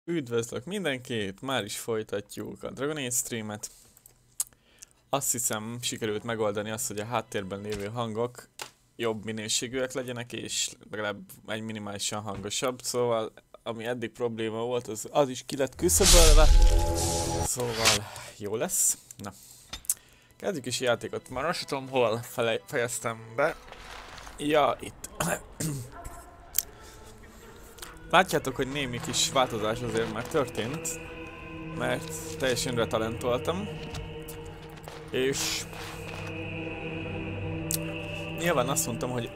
Üdvözlök mindenkit, már is folytatjuk a Dragon Age streamet. Azt hiszem sikerült megoldani azt, hogy a háttérben lévő hangok jobb minőségűek legyenek, és legalább egy minimálisan hangosabb. Szóval, ami eddig probléma volt, az is ki lett küszöbölve. Szóval, jó lesz. Na, kezdjük is a játékot. Már azt tudom, hol fejeztem be. Ja, itt. Látjátok, hogy némi kis változás azért már történt, mert teljesen retalentoltam, és nyilván azt mondtam, hogy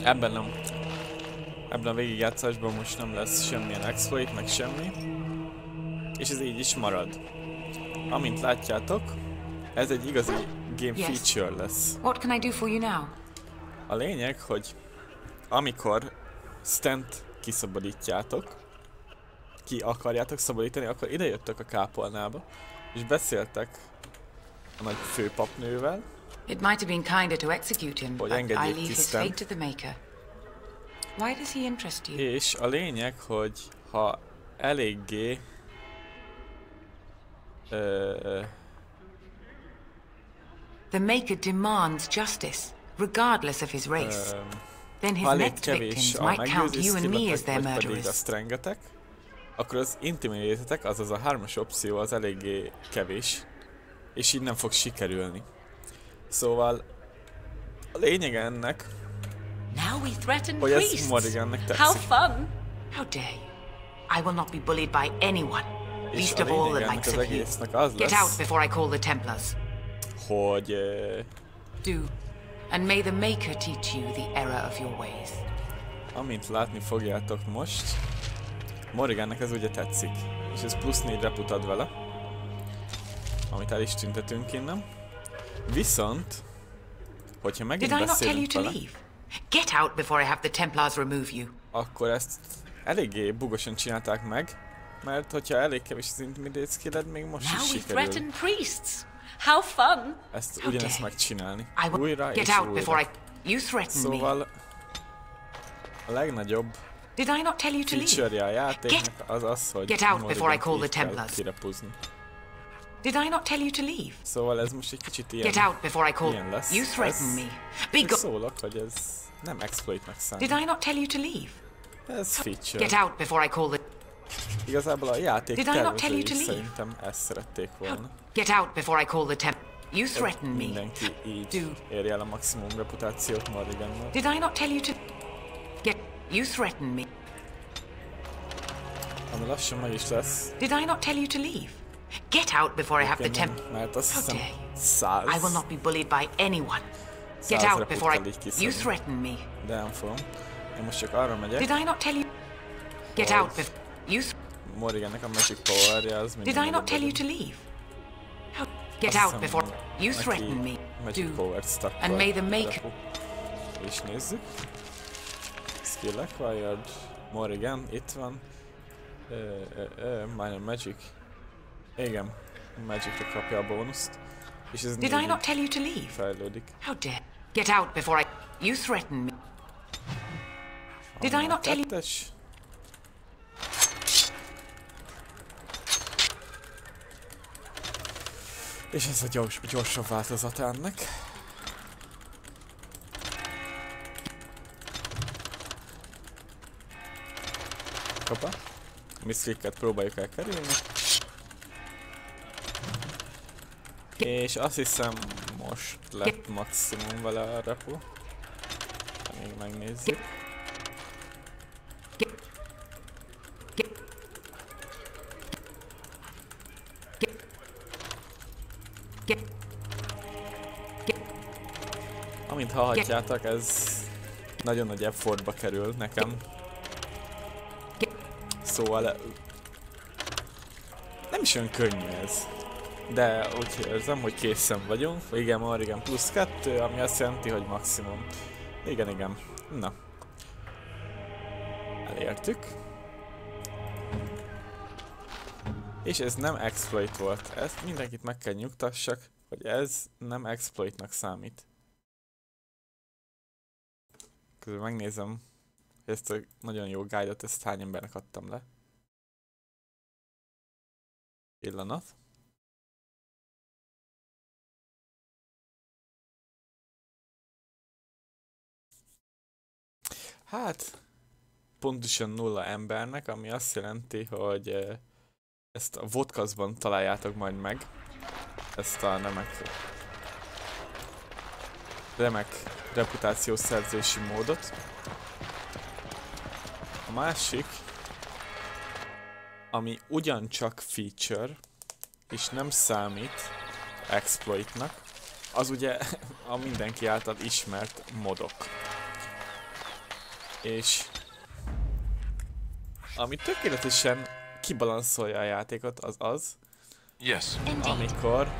ebben a végigjátszásban most nem lesz semmilyen exploit, meg semmi, és ez így is marad. Amint látjátok, ez egy igazi game feature lesz. A lényeg, hogy amikor Stent kiszabadítjátok, ki akarjátok szabadítani, akkor idejöttek a kápolnába, és beszéltek a nagy főpapnővel, hogy engedjék ki Stent. És a lényeg, hogy ha eléggé The Maker demands justice, regardless of his race. Then his next victims might count you and me as their murderers. Akkor az intimidatetek, azaz a 3-as opció az eléggé kevés, és így nem fog sikerülni. Szóval a lényeg ennek, hogy ez Morrigannek tetszik. How fun! How dare you? I will not be bullied by anyone, least of all the likes of you. Get out before I call the Templars. Hogy Do. And may the Maker teach you the error of your ways. Amint látni fogjátok most, Morrigannek ez ugye tetszik, és ez plusz 4 reput ad vele, amit el is tüntetünk innen. Viszont, hogyha megint beszélünk vele, Get out before I have the Templars remove you. Akkor ezt eléggé bugosan csinálták meg, mert hogyha elég kevés az intimidate skilled, még most is sikerül. How fun! Ezt ugyanezt megcsinálni. Újra és újra. Szóval a legnagyobb feature-je a játéknak az az, hogy Morrigan így kell kirepuzni. Szóval ez most egy kicsit ilyen lesz. Csak szólok, hogy ez nem exploitnak számít. Ez feature. Igazából a játék tervezői szerintem ezt szerették volna. Mindenki így érje el a maximum reputációt Morrigannal. Ami lassan meg is lesz. Get out before I have the Templars. Mert azt hiszem 100. I will not be bullied by anyone. Get out before you threaten me. De nem fogom. Én most csak arra megyek. Get out before you. Morrigannek a magic power-ja az minden. Get out before you threaten me. Magic power stuck. And may the Maker. És nézzük. Skill acquired. Morrigan, itt van. Minor magic. Igen, Magicra kapja a bónuszt, és ez így fejlődik. How dare! Get out before you threaten me. Did I not tell you? És ez a gyorsabb változat ennek. Hoppá. A miszkliket próbáljuk elkerülni. És azt hiszem most lett maximum vele a repu. Még megnézzük. Amint hallhatjátok, ez nagyon nagy effortba kerül nekem. Szóval nem is olyan könnyű ez. De úgy érzem, hogy készen vagyunk. Igen, Morrigan plusz 2, ami azt jelenti, hogy maximum. Igen. Na. Elértük. És ez nem exploit volt. Ezt mindenkit meg kell nyugtassak, hogy ez nem exploitnak számít. Közben megnézem Ezt a nagyon jó guide-ot, ezt hány embernek adtam le. Pillanat. Hát, pontosan 0 embernek, ami azt jelenti, hogy ezt a vodcastban találjátok majd meg. Ezt a remek reputációs szerzési módot. A másik, ami ugyancsak feature, és nem számít exploitnak, az ugye a mindenki által ismert modok. És ami tökéletesen kibalanszolja a játékot, az az, amikor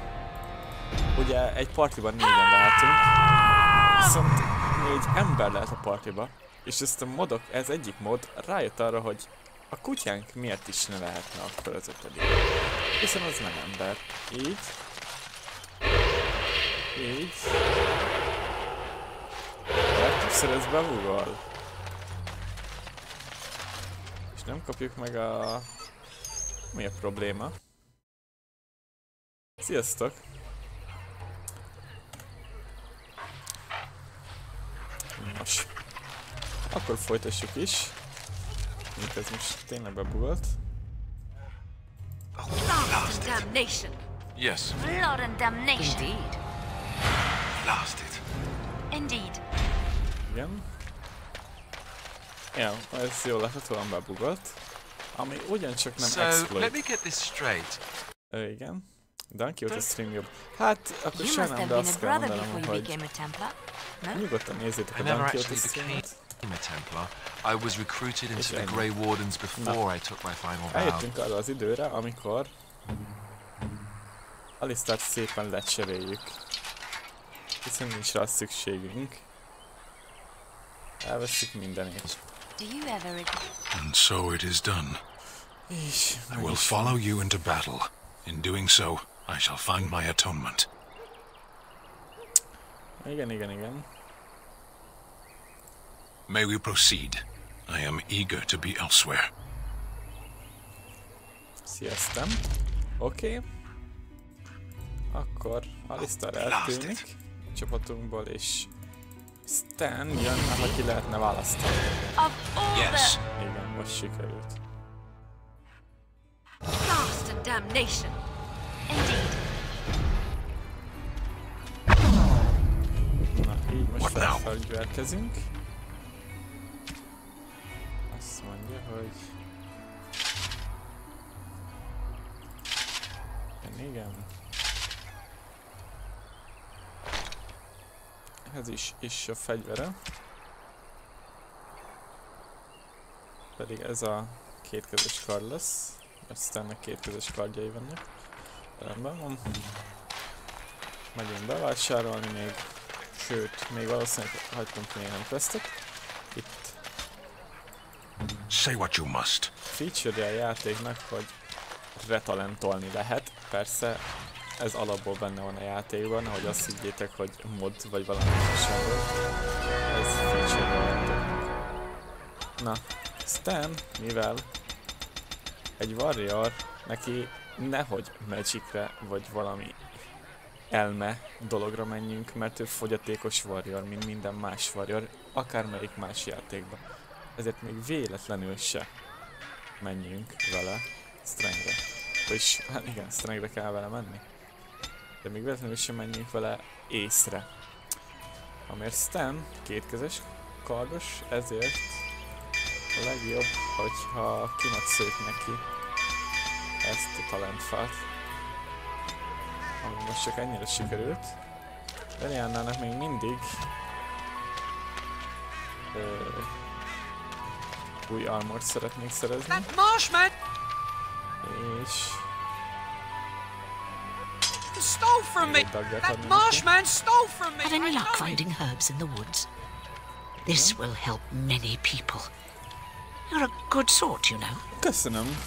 ugye egy partiban 4-en lehetünk, viszont 4 ember lehet a partiba, és ezt a modok, ez egyik mod rájött arra, hogy a kutyánk miért is ne lehetne akkor az 5. Hiszen az nem ember. Így. Legtöbbször ez bevugol. És nem kapjuk meg a... Mi a probléma? Sziasztok! Nos. Akkor folytassuk is. Mint ez most tényleg bebugolt. Blood and damnation. Yes. Blood and damnation. Indeed. Blasted. Indeed. Igen. Ja, ez jól láthatóan bebugolt. Ami ugyancsak nem exploit. So, let me get this straight. Igen. Donkey Kyoto stream jobb. Hát, akkor sajnálom, de azt kell mondanom, hogy nyugodtan nézzétek a Donkey Kyoto streamet. A Templar. I was recruited into the Grey Wardens before I took my final vow. Eljöttünk arra az időre, amikor Alistair szépen lecseréljük. Hiszen nincs rá szükségünk. Elveszük mindenét. And so it is done. I will follow you into battle. In doing so, I shall find my atonement. Igen. May we proceed? I am eager to be elsewhere. Sziasztok. Oké. Akkor Alistair eltűnik a csapatunkból, és Stan jön, aki lehetne választani. Yes. Igen, most sikerült. Blast and damnation. Indeed. Na, így most felfegyverkezünk. Azt mondja, hogy... Igen. Ez is a fegyvere. Pedig ez a kétkezes kard lesz. Aztán kétkezes kardjai vannak. Rendben van. Megyünk bevásárolni még. Sőt, még valószínűleg hagytunk néhány questet. Itt. Say what you must. Feature-je a játéknak, hogy retalentolni lehet. Persze, ez alapból benne van a játékban, hogy azt higgyétek, hogy mod vagy valami hasonló. Ez feature-je a játéknak. Na, Stan, mivel egy warrior, neki nehogy magicre vagy valami elme dologra menjünk, mert ő fogyatékos warrior, mint minden más warrior, akármelyik más játékban. Ezért még véletlenül se menjünk vele strengre. Vagyis, hát igen, strengre kell vele menni. De még véletlenül sem menjünk vele észre. Amért Stan kétkezes kardos, ezért a legjobb, hogyha kimatszők neki ezt a talentfát. Ami most csak ennyire sikerült. Deliannának még mindig új armort szeretnék szerezni. És... Stole from me! That marshman stole from me! Had any luck finding herbs in the woods? This will help many people. You're a good sort, you know. Köszönöm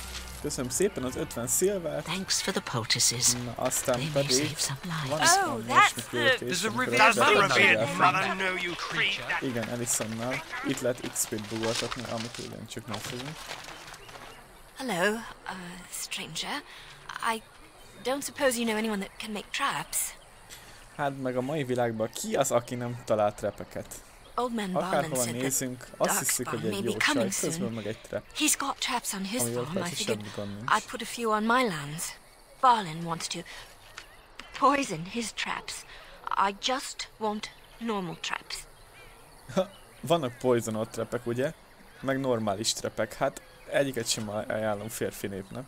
Köszönöm szépen az 50 szilvert. Thanks for the poultices. Na, aztán They may pedig save some van lives. ilyesmi küldetés, amikor igen, Alisonnal. Itt lehet XP-t bugoltatni, amit ugyancsak nem fogunk. Hello, stranger. I don't suppose you know anyone that can make traps? Hát meg a mai világban ki az, aki nem talált trepeket? Old man Barlin Akárhova said nézünk, that azt hiszük, hogy egy jó csaj, közben meg egy trap. He's got traps on his Amivel farm. I persze figured semmi gond nincs. I'd put a few on my lands. Barlin wants to poison his traps. I just want normal traps. Vannak poisonol trepek, ugye? Meg normális trepek. Hát egyiket sem ajánlom férfi népnek.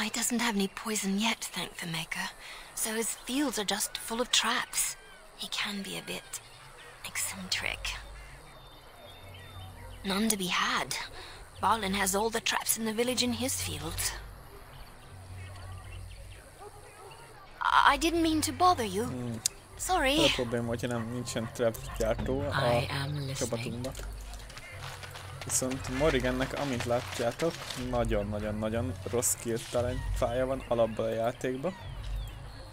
He doesn't have any poison yet, thank the Maker. So his fields are just full of traps. He can be a bit eccentric. None to be had. Barlin has all the traps in the village in his fields. I didn't mean to bother you. Sorry. A probléma, hogyha nincsen trap gyártó a csapatunkban. Viszont Morrigannek, amint látjátok, nagyon-nagyon-nagyon rossz kill talentfája van alapból a játékban.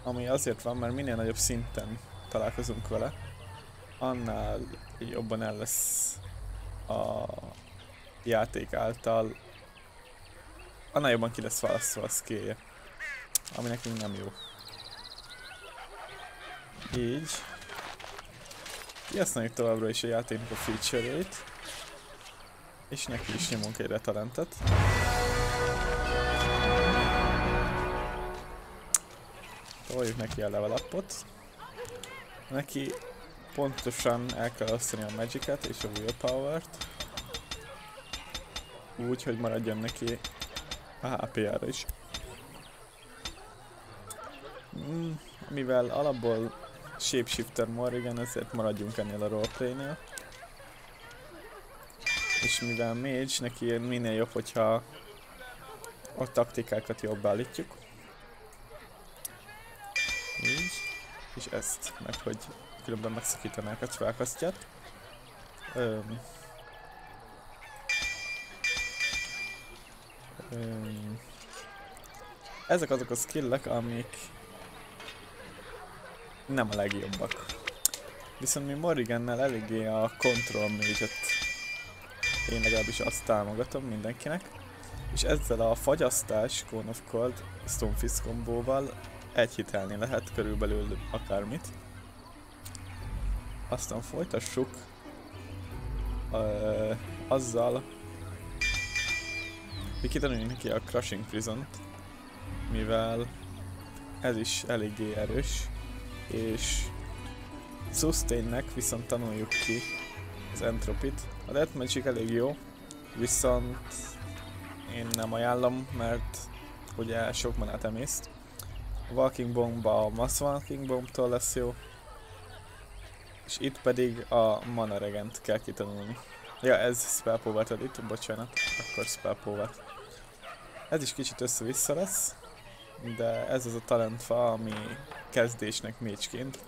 Ami azért van, mert minél nagyobb szinten találkozunk vele, annál jobban el lesz a játék által, annál jobban ki lesz választva a skillje, ami nekünk nem jó. Így. Kihasználjuk továbbra is a játéknak a feature-ét. És neki is nyomunk egy retalentet. Toljuk neki a level upot. Neki pontosan el kell osztani a magicet és a willpower-t. Úgy, hogy maradjon neki a HP-jára is. Mivel alapból shapeshifter Morrigan, ezért maradjunk ennél a roleplay-nél. És mivel mage, neki minél jobb, hogyha a taktikákat jobb állítjuk. Így. És ezt, meg hogy különben megszakítanák a felkasztját. Ezek azok a skillek, amik nem a legjobbak. Viszont mi Morrigannel eléggé a control mage-et, én legalábbis azt támogatom mindenkinek. És ezzel a fagyasztás, Cone of Cold, Stonefist kombóval egyhitelni lehet körülbelül akármit. Aztán folytassuk azzal, hogy kitanuljunk neki a Crushing Prison-t, mivel ez is eléggé erős, és Sustain-nek viszont tanuljuk ki az Entropit. A Death Magic elég jó, viszont én nem ajánlom, mert ugye sok manát emészt. A Walking Bomb a Mass Walking Bomb-tól lesz jó, és itt pedig a Mana Regent kell kitanulni. Ja, ez Spell Power-t ad itt, bocsánat, akkor Spell Power. Ez is kicsit össze-vissza lesz, de ez az a talentfa, ami kezdésnek mage-ként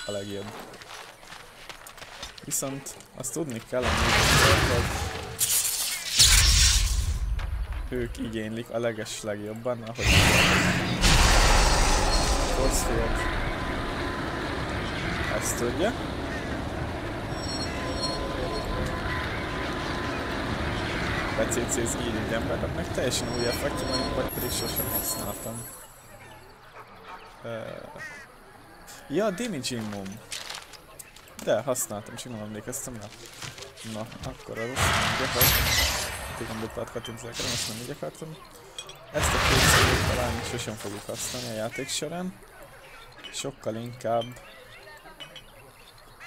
a legjobb. Viszont azt tudni kell, hogy ők igénylik a legjobban, ahogy Forcefield ezt tudja. BCC-z így egy embernek, meg teljesen új effektje van, vagy pedig sosem használtam. Ja, Damage Immune. De használtam, csak nem emlékeztem rá. Na, akkor az azt mondja, hogy igen, duplát kattintozni akarom, azt nem így akartam. Ezt a két szót talán sosem fogjuk használni a játék során. Sokkal inkább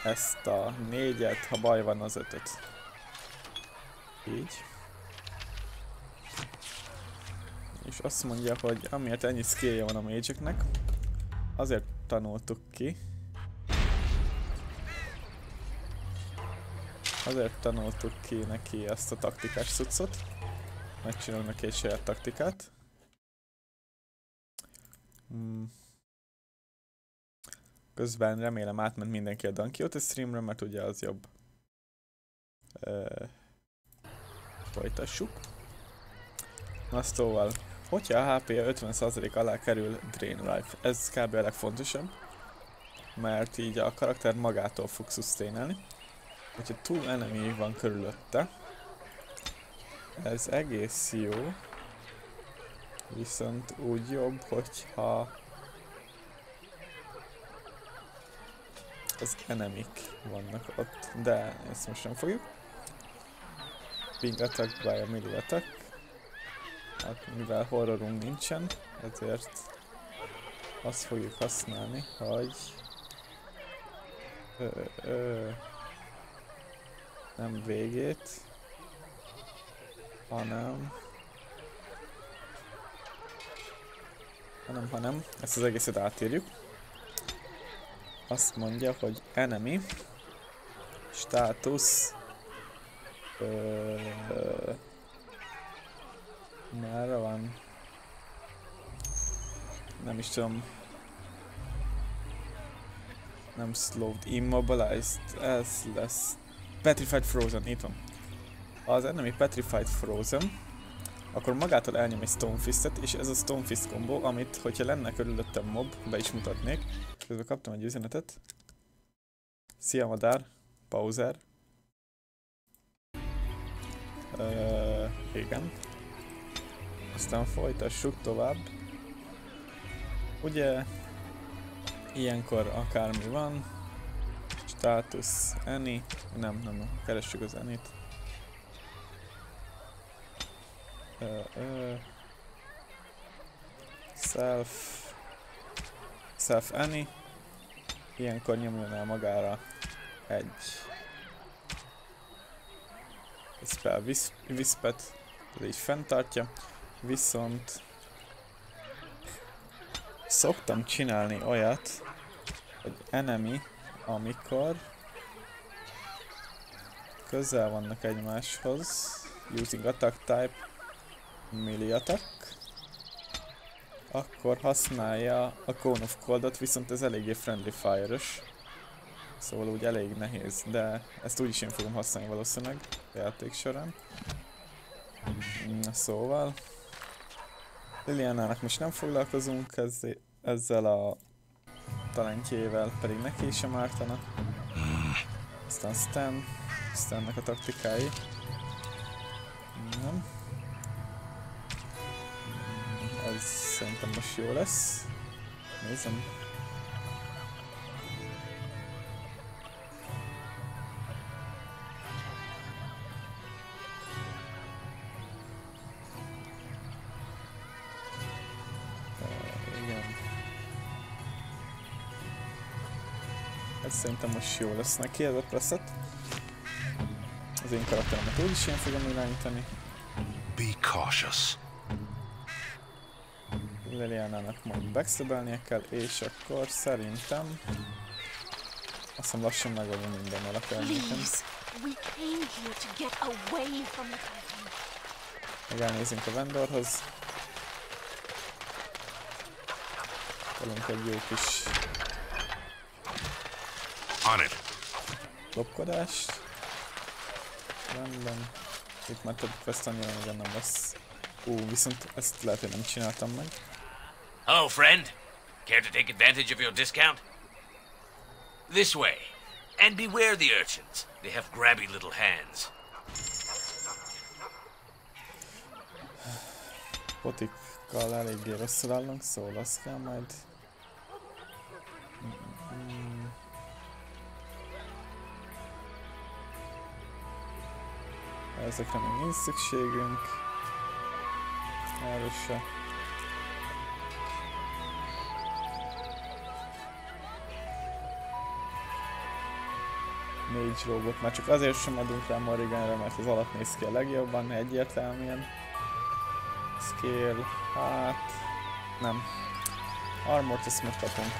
ezt a 4-et, ha baj van, az 5-öt. Így. És azt mondja, hogy amiért ennyi skillje van a mage-eknek, azért tanultuk ki. Azért tanultuk ki neki ezt a taktikás cuccot. Megcsinálunk neki egy saját taktikát. Közben remélem átment mindenki a Don Quixote streamre, mert ugye az jobb. Folytassuk. Na szóval, hogyha a HP-je 50% alá kerül, Drain Life. Ez kb. A legfontosabb, mert így a karakter magától fog sustainelni. Hogyha túl enemy van körülötte, ez egész jó, viszont úgy jobb, hogyha az enemik vannak ott, de ezt most nem fogjuk. Ping attack by a melee attack. Hát, mivel horrorunk nincsen, ezért azt fogjuk használni, hogy nem végét, hanem ezt az egészet átírjuk. Azt mondja, hogy enemy status merre van? Nem is tudom. Nem slowed, immobilized, ez lesz. Petrified Frozen, itt van. Az enemy Petrified Frozen, akkor magától elnyom egy Stonefistet, és ez a Stonefist kombó, amit, hogyha lenne körülöttem mob, be is mutatnék. Közben kaptam egy üzenetet. Szia madár, pauzer. Igen. Aztán folytassuk tovább. Ugye, ilyenkor akármi van. Status, any. Nem, keressük az any-t. Self any. Ilyenkor nyomjon el magára egy spell wispet, ez így fenntartja, viszont szoktam csinálni olyat, hogy enemy, amikor közel vannak egymáshoz, using attack type, melee attack, akkor használja a Cone of Coldot, viszont ez eléggé friendly fire-ös. Szóval úgy elég nehéz, de ezt úgyis én fogom használni valószínűleg a játék során. Na szóval, Lilianának most nem foglalkozunk ezzel a talentjével, pedig neki sem ártana. Aztán Stannek a taktikái. Nem. Ez szerintem most jó lesz. Nézem. Igen. Ez szerintem most jó lesz neki ez a preset. Az én karakteremet úgyis én fogom irányítani. Be cautious. Lilianának majd backstabelnie kell, és akkor szerintem azt hiszem lassan megoldom mindennel a környéken. Meg elnézünk a vendorhoz. Talunk egy jó kis lopkodást. Rendben. Itt már több quest annyira még nem lesz. Viszont ezt lehet, hogy nem csináltam meg. Hello, friend. Care to take advantage of your discount? This way. And beware the urchins. They have grabby little hands. Potikkal eléggé rosszul állunk, szóval azt kell majd... Ezekre még nincs szükségünk. Erről se. Mage robot, már csak azért sem adunk rá Morriganre, mert az alatt néz ki a legjobban, egyértelműen. Scale, hát... nem. Armort ezt most kapunk.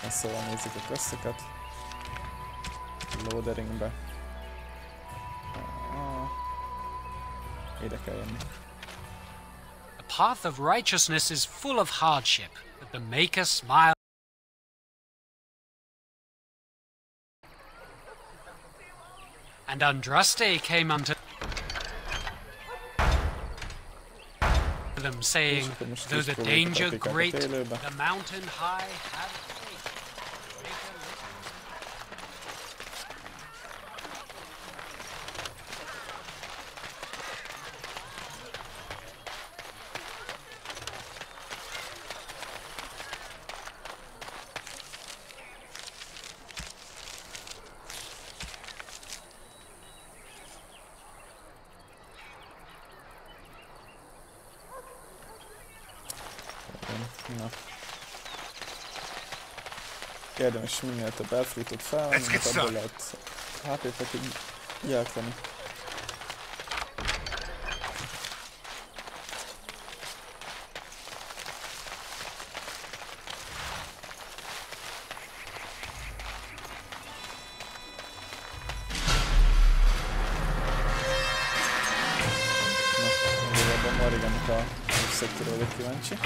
Szóval nézzük a köszöket. Loaderingbe. Ide kell jönni. The path of righteousness is full of hardship, but the Maker smiles. And Andraste came unto them, saying, though the danger great, the mountain high, have faith. Na. Érdemes minél több elfruitot felvenni, mert abból lehet HP-t gyártani. Na, ebben Morrigannak a szektorról vagyok kíváncsi.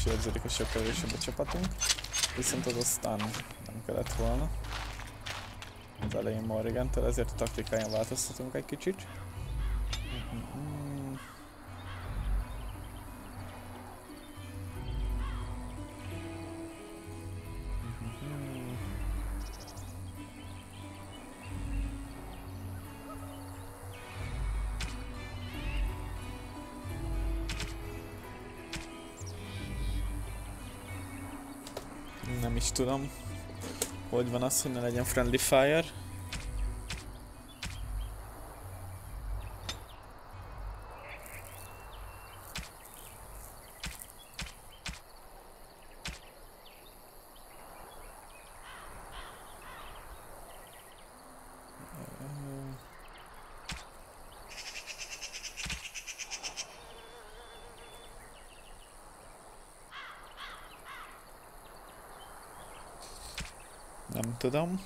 Érződik a sokkal erősebb a csapatunk, viszont az aztán nem kellett volna. Az elején Morrigantől, ezért a taktikáján változtatunk egy kicsit. Nem is tudom, hogy van az, hogy ne legyen friendly fire. Nem tudom.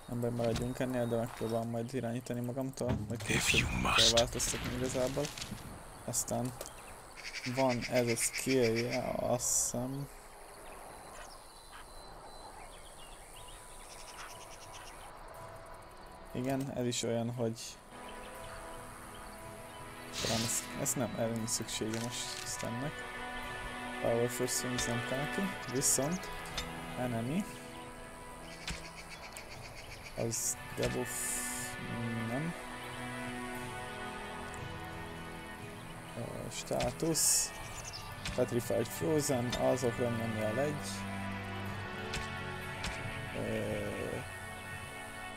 Ember maradjunk ennél, de megpróbálom majd irányítani magamtól, majd később kell változtatni igazából. Aztán van ez a skillje, azt hiszem. Igen, ez is olyan, hogy talán ez nem, erre nincs szüksége most Stannek. Powerful swings nem kell neki, viszont enemy az debuff nem. Státusz Petrified Frozen, azokra nyomjál egy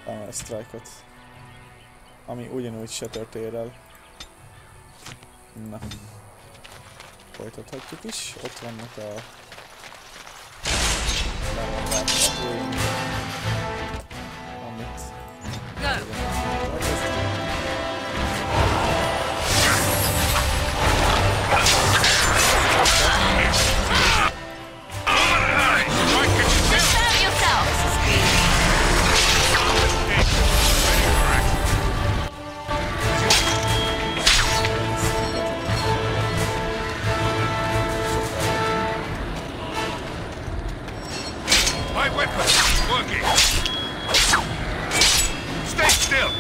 Armor Strike-ot, ami ugyanúgy Shattert ér el. Na, folytathatjuk is, ott vannak a amit Stay still!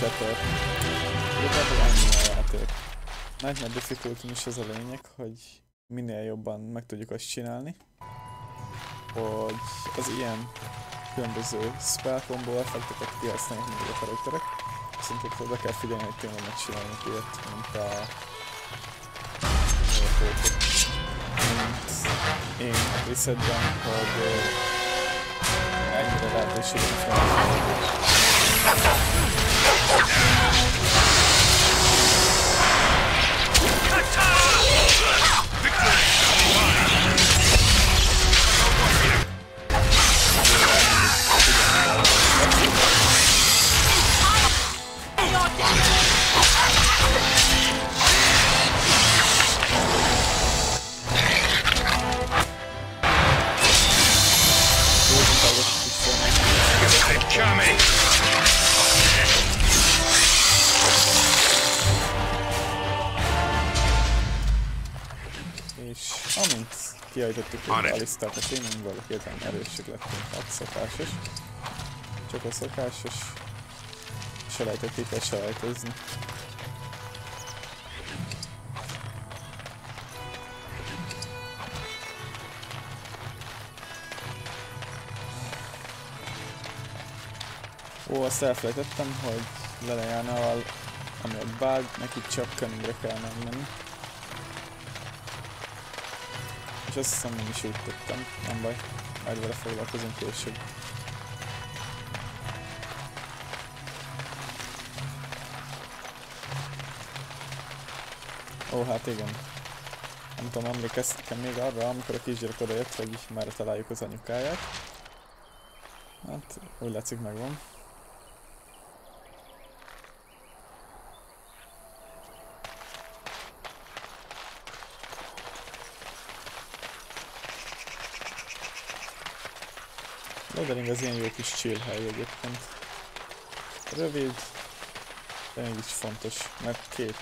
Shatter. Igazából ennyi a játék. Nightmare difficulty is az a lényeg, hogy minél jobban meg tudjuk azt csinálni, hogy az ilyen különböző spell combo effekteket kihasználják mindig a karakterek. Viszont ott oda kell figyelni, hogy tényleg megcsinálni ilyet, mint a mint én a Resetben, hogy ennyire lehetőségem fel. És amint kiajtottuk a lisztát a témánkból, hirtelen erősek lettünk, hát szokásos. Csak a szokásos selejtet kell selejtezni. Ó, azt elfelejtettem, hogy Lelejánával, ami a bug, neki csak könyvre kell menni. És azt hiszem, én is úgy tettem, nem baj, majd vele foglalkozunk később. Ó, hát igen. Nem tudom, emlékeztekem még arra, amikor a kisgyerek odajött, hogy merre találjuk az anyukáját. Hát, úgy látszik, megvan. Loadering az ilyen jó kis chill hely egyébként. Rövid, de mégis fontos, mert két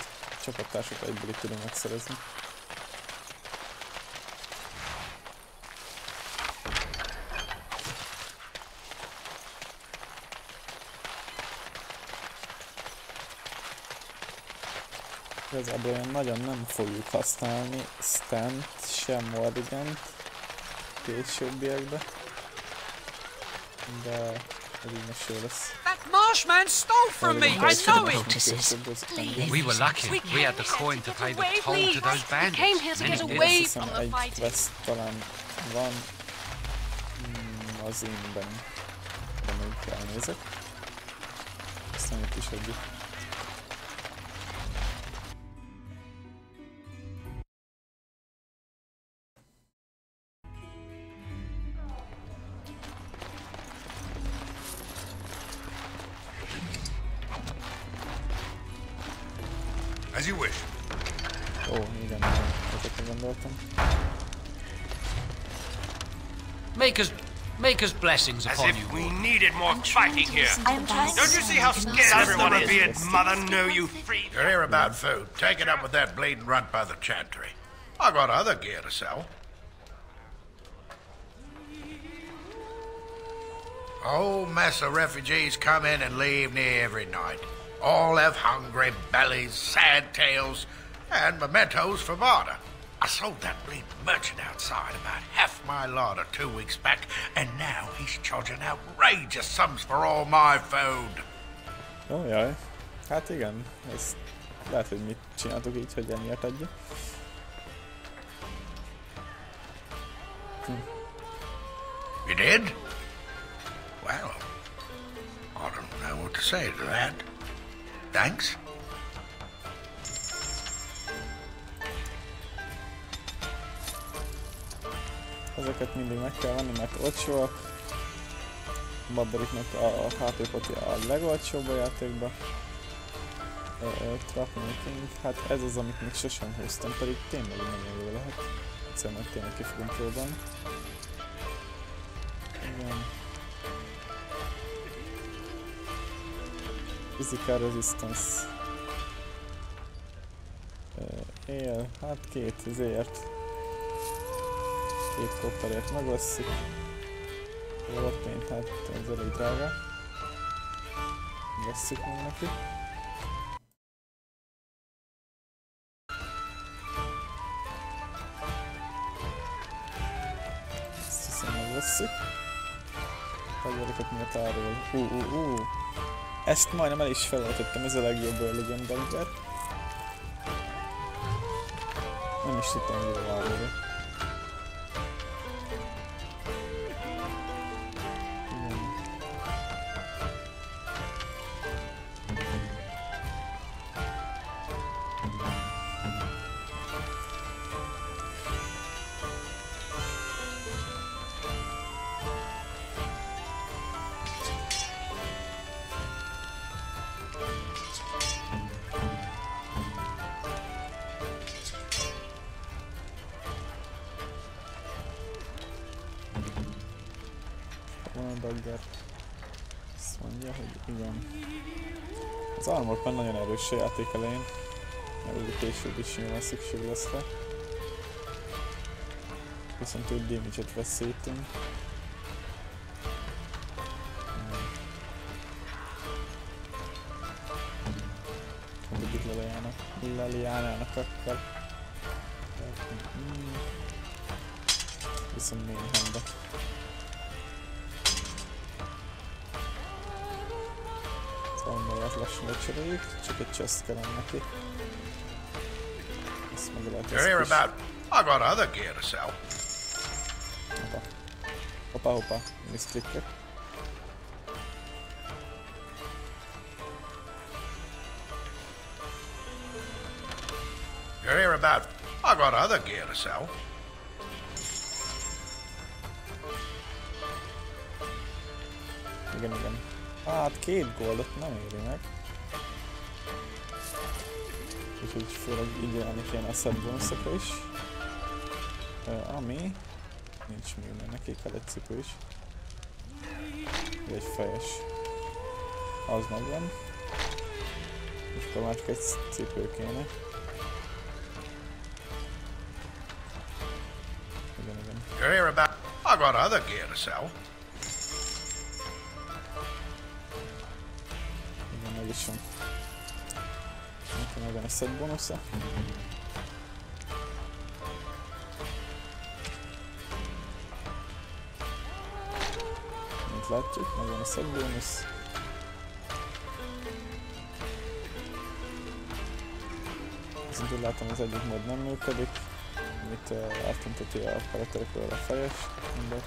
csapattársat egyből itt tudunk megszerezni. Igazából olyan nagyon nem fogjuk használni Stant, sem Mordigant későbbiekbe. De ez így most jó lesz. That marshman stole from me! I know it! We were lucky. We had the coin to pay the toll to those bandits. Came here to get away from the egy fighting. quest talán van az inben, de még elnézek. Aztán itt is egyik. As you wish. Ó, igen, ezekre gondoltam. Maker's blessings As upon if you. we needed more fighting here. Don't you see how scared Does everyone the is? Revered mother know you free? You're here about food. Take it up with that bleeding runt by the chantry. I got other gear to sell. A whole mess of refugees come in and leave near every night. All have hungry bellies, sad tales, and mementos for barter. I sold that bleeding merchant outside about half my larder 2 weeks back, and now he's charging outrageous sums for all my food. Ó, jaj. Hát igen, ez lehet, hogy mit csináltuk így, hogy ennyiért adja. You did? Well, I don't know what to say to that. Thanks. Ezeket mindig meg kell venni, mert olcsóak. Babberiknek a HP poti a legolcsóbb a játékban. Trapmaking, hát ez az, amit még sosem húztam, pedig tényleg nagyon jó lehet. Egyszerűen meg tényleg ki fogunk próbálni. Igen. Physical resistance. Él, hát két ezért. 2 kopperért megveszik. Warpaint, hát ez elég drága. Vesszük meg neki. Ezt hiszem megvesszük. Fegyvereket miatt árul. Ezt majdnem el is felejtettem, ez a legjobb Legend Dagger. Nem is tudtam, hogy jól árulni. Dagger. Azt mondja, hogy igen. Az armor már nagyon erős a játék elején. Mert ugye később is nyilván szükség lesz rá. Viszont úgy damage-et veszítünk. Egyik Leliánának akar. Viszont Mayhembe. Armorját lassan lecseréljük, csak egy chest kellene neki. Ezt meg lehet You're here about. I got other gear to sell. Hoppá, miszklikkek. You're here about. I got other gear to sell. Igen. Hát 2 goldot nem éri meg. Úgyhogy főleg ügyelni kéne a set bonusokra is. Ami... nincs még, mert neki kell egy cipő is. Egy fejes. Az megvan. És akkor már csak egy cipő kéne. Igen. You're here about. I got other gear to sell. Meg is van. Nekem megvan a set bonusza. Mint látjuk, megvan a set bonusz. Viszont úgy látom, az egyik mod nem működik, amit eltünteti a karakterekről a fejes. Mindegy.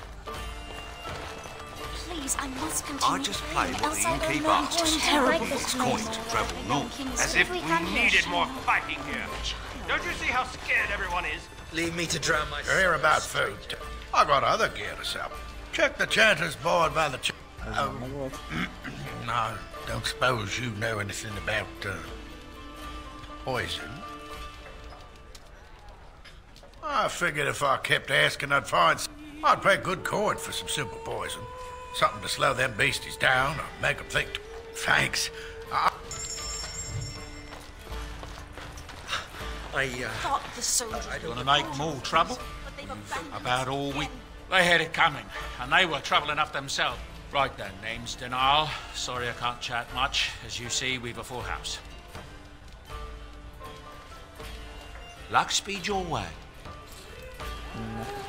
I just play what the innkeep asks. It's coin to travel north. As if we needed more fighting here. Don't you see how scared everyone is? Leave me to drown my... You're here about food. I got other gear to sell. Check the chanter's board by the no, don't suppose you know anything about poison. I figured if I kept asking, I'd pay good coin for some simple poison. Something to slow them beasties down or make them think. Thanks. Thought the soldiers gonna make more trouble? About all we... They had it coming, and they were trouble enough themselves. Right then, name's Denal. Sorry I can't chat much. As you see, we've a full house. Luck speed your way.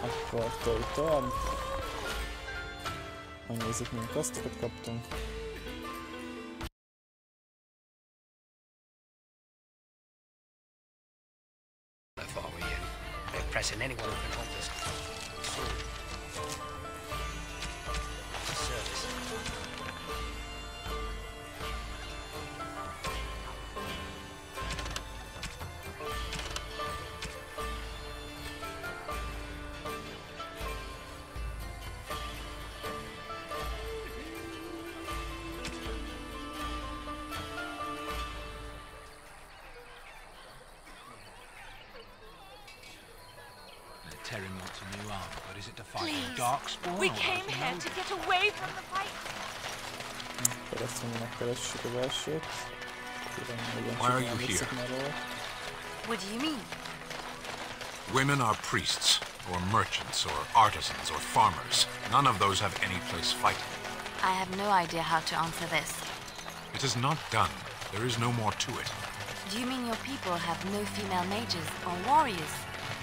Akkor tovább. Megnézzük, milyen kasztokat kaptunk. If I were you, they're pressing anyone who can hold this. Service. Terry wants a new arm, but is it to fight the Darkspawn? We came here to get away from the fight. Why are you here? What do you mean? Women are priests, or merchants, or artisans, or farmers. None of those have any place fighting. I have no idea how to answer this. It is not done. There is no more to it. Do you mean your people have no female mages or warriors?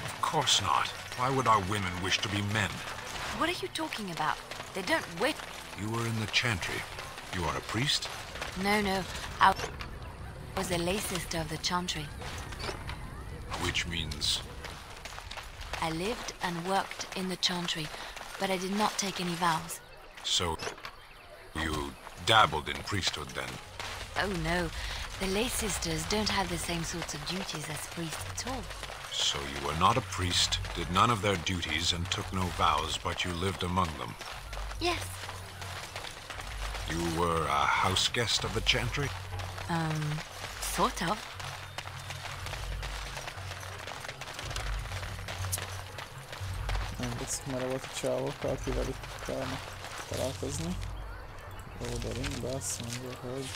Of course not. Why would our women wish to be men? What are you talking about? They don't whip. You were in the chantry. You are a priest? No. I was a lay sister of the chantry. Which means... I lived and worked in the chantry, but I did not take any vows. So, you dabbled in priesthood then? Oh no, the lay sisters don't have the same sorts of duties as priests at all. So you were not a priest, did none of their duties, and took no vows, but you lived among them? Yes. You were a house guest of the chantry? Sort of. Nem tetszik, mert volt a csávókkal, akivel itt kellene találkozni. Oda ringbe azt mondja, hogy...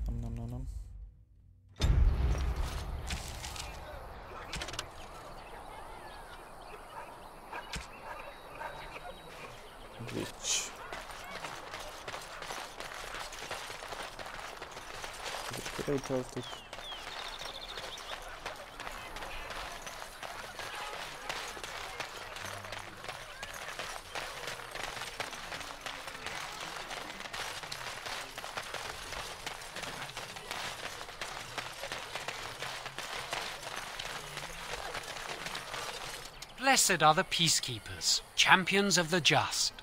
Nem. Glitch. Kireutoltuk. Blessed are the peacekeepers, champions of the just.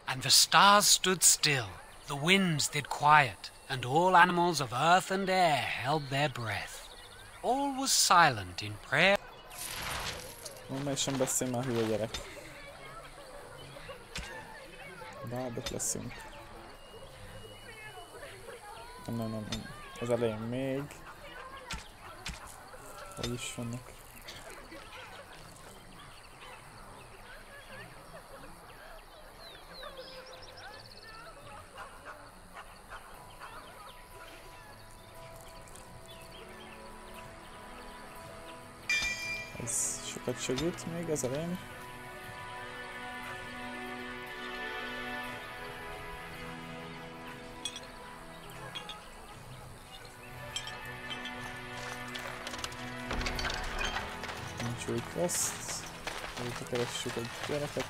And the stars stood still, the winds did quiet, and all animals of earth and air held their breath. All was silent in prayer. Meg sem beszélj már, hülye gyerek. Bábok leszünk. Nem. Az elején még. Hogy is vannak? Ez sokat segít még az elején. Nincs új quest. Itt keressük egy gyereket.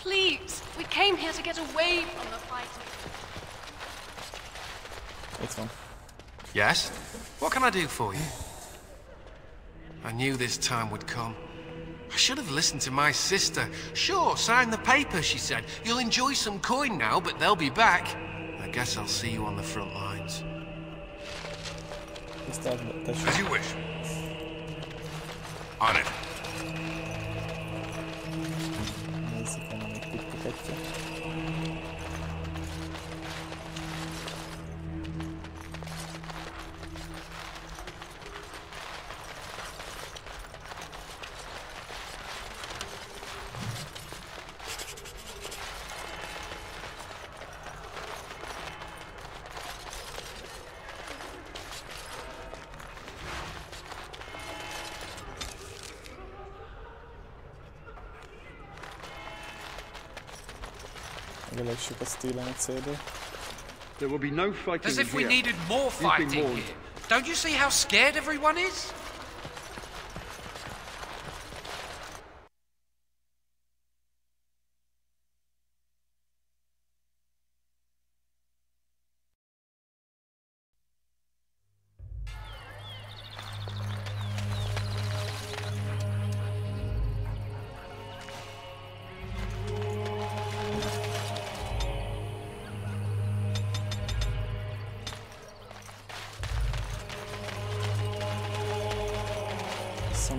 Please, we came here to get away from the fighting. Itt van. Yes? What can I do for you? I knew this time would come. I should have listened to my sister. Sure, sign the paper, she said. You'll enjoy some coin now, but they'll be back. I guess I'll see you on the front lines. As you wish. On it. There will be no fighting. As if we needed more fighting here. Don't you see how scared everyone is?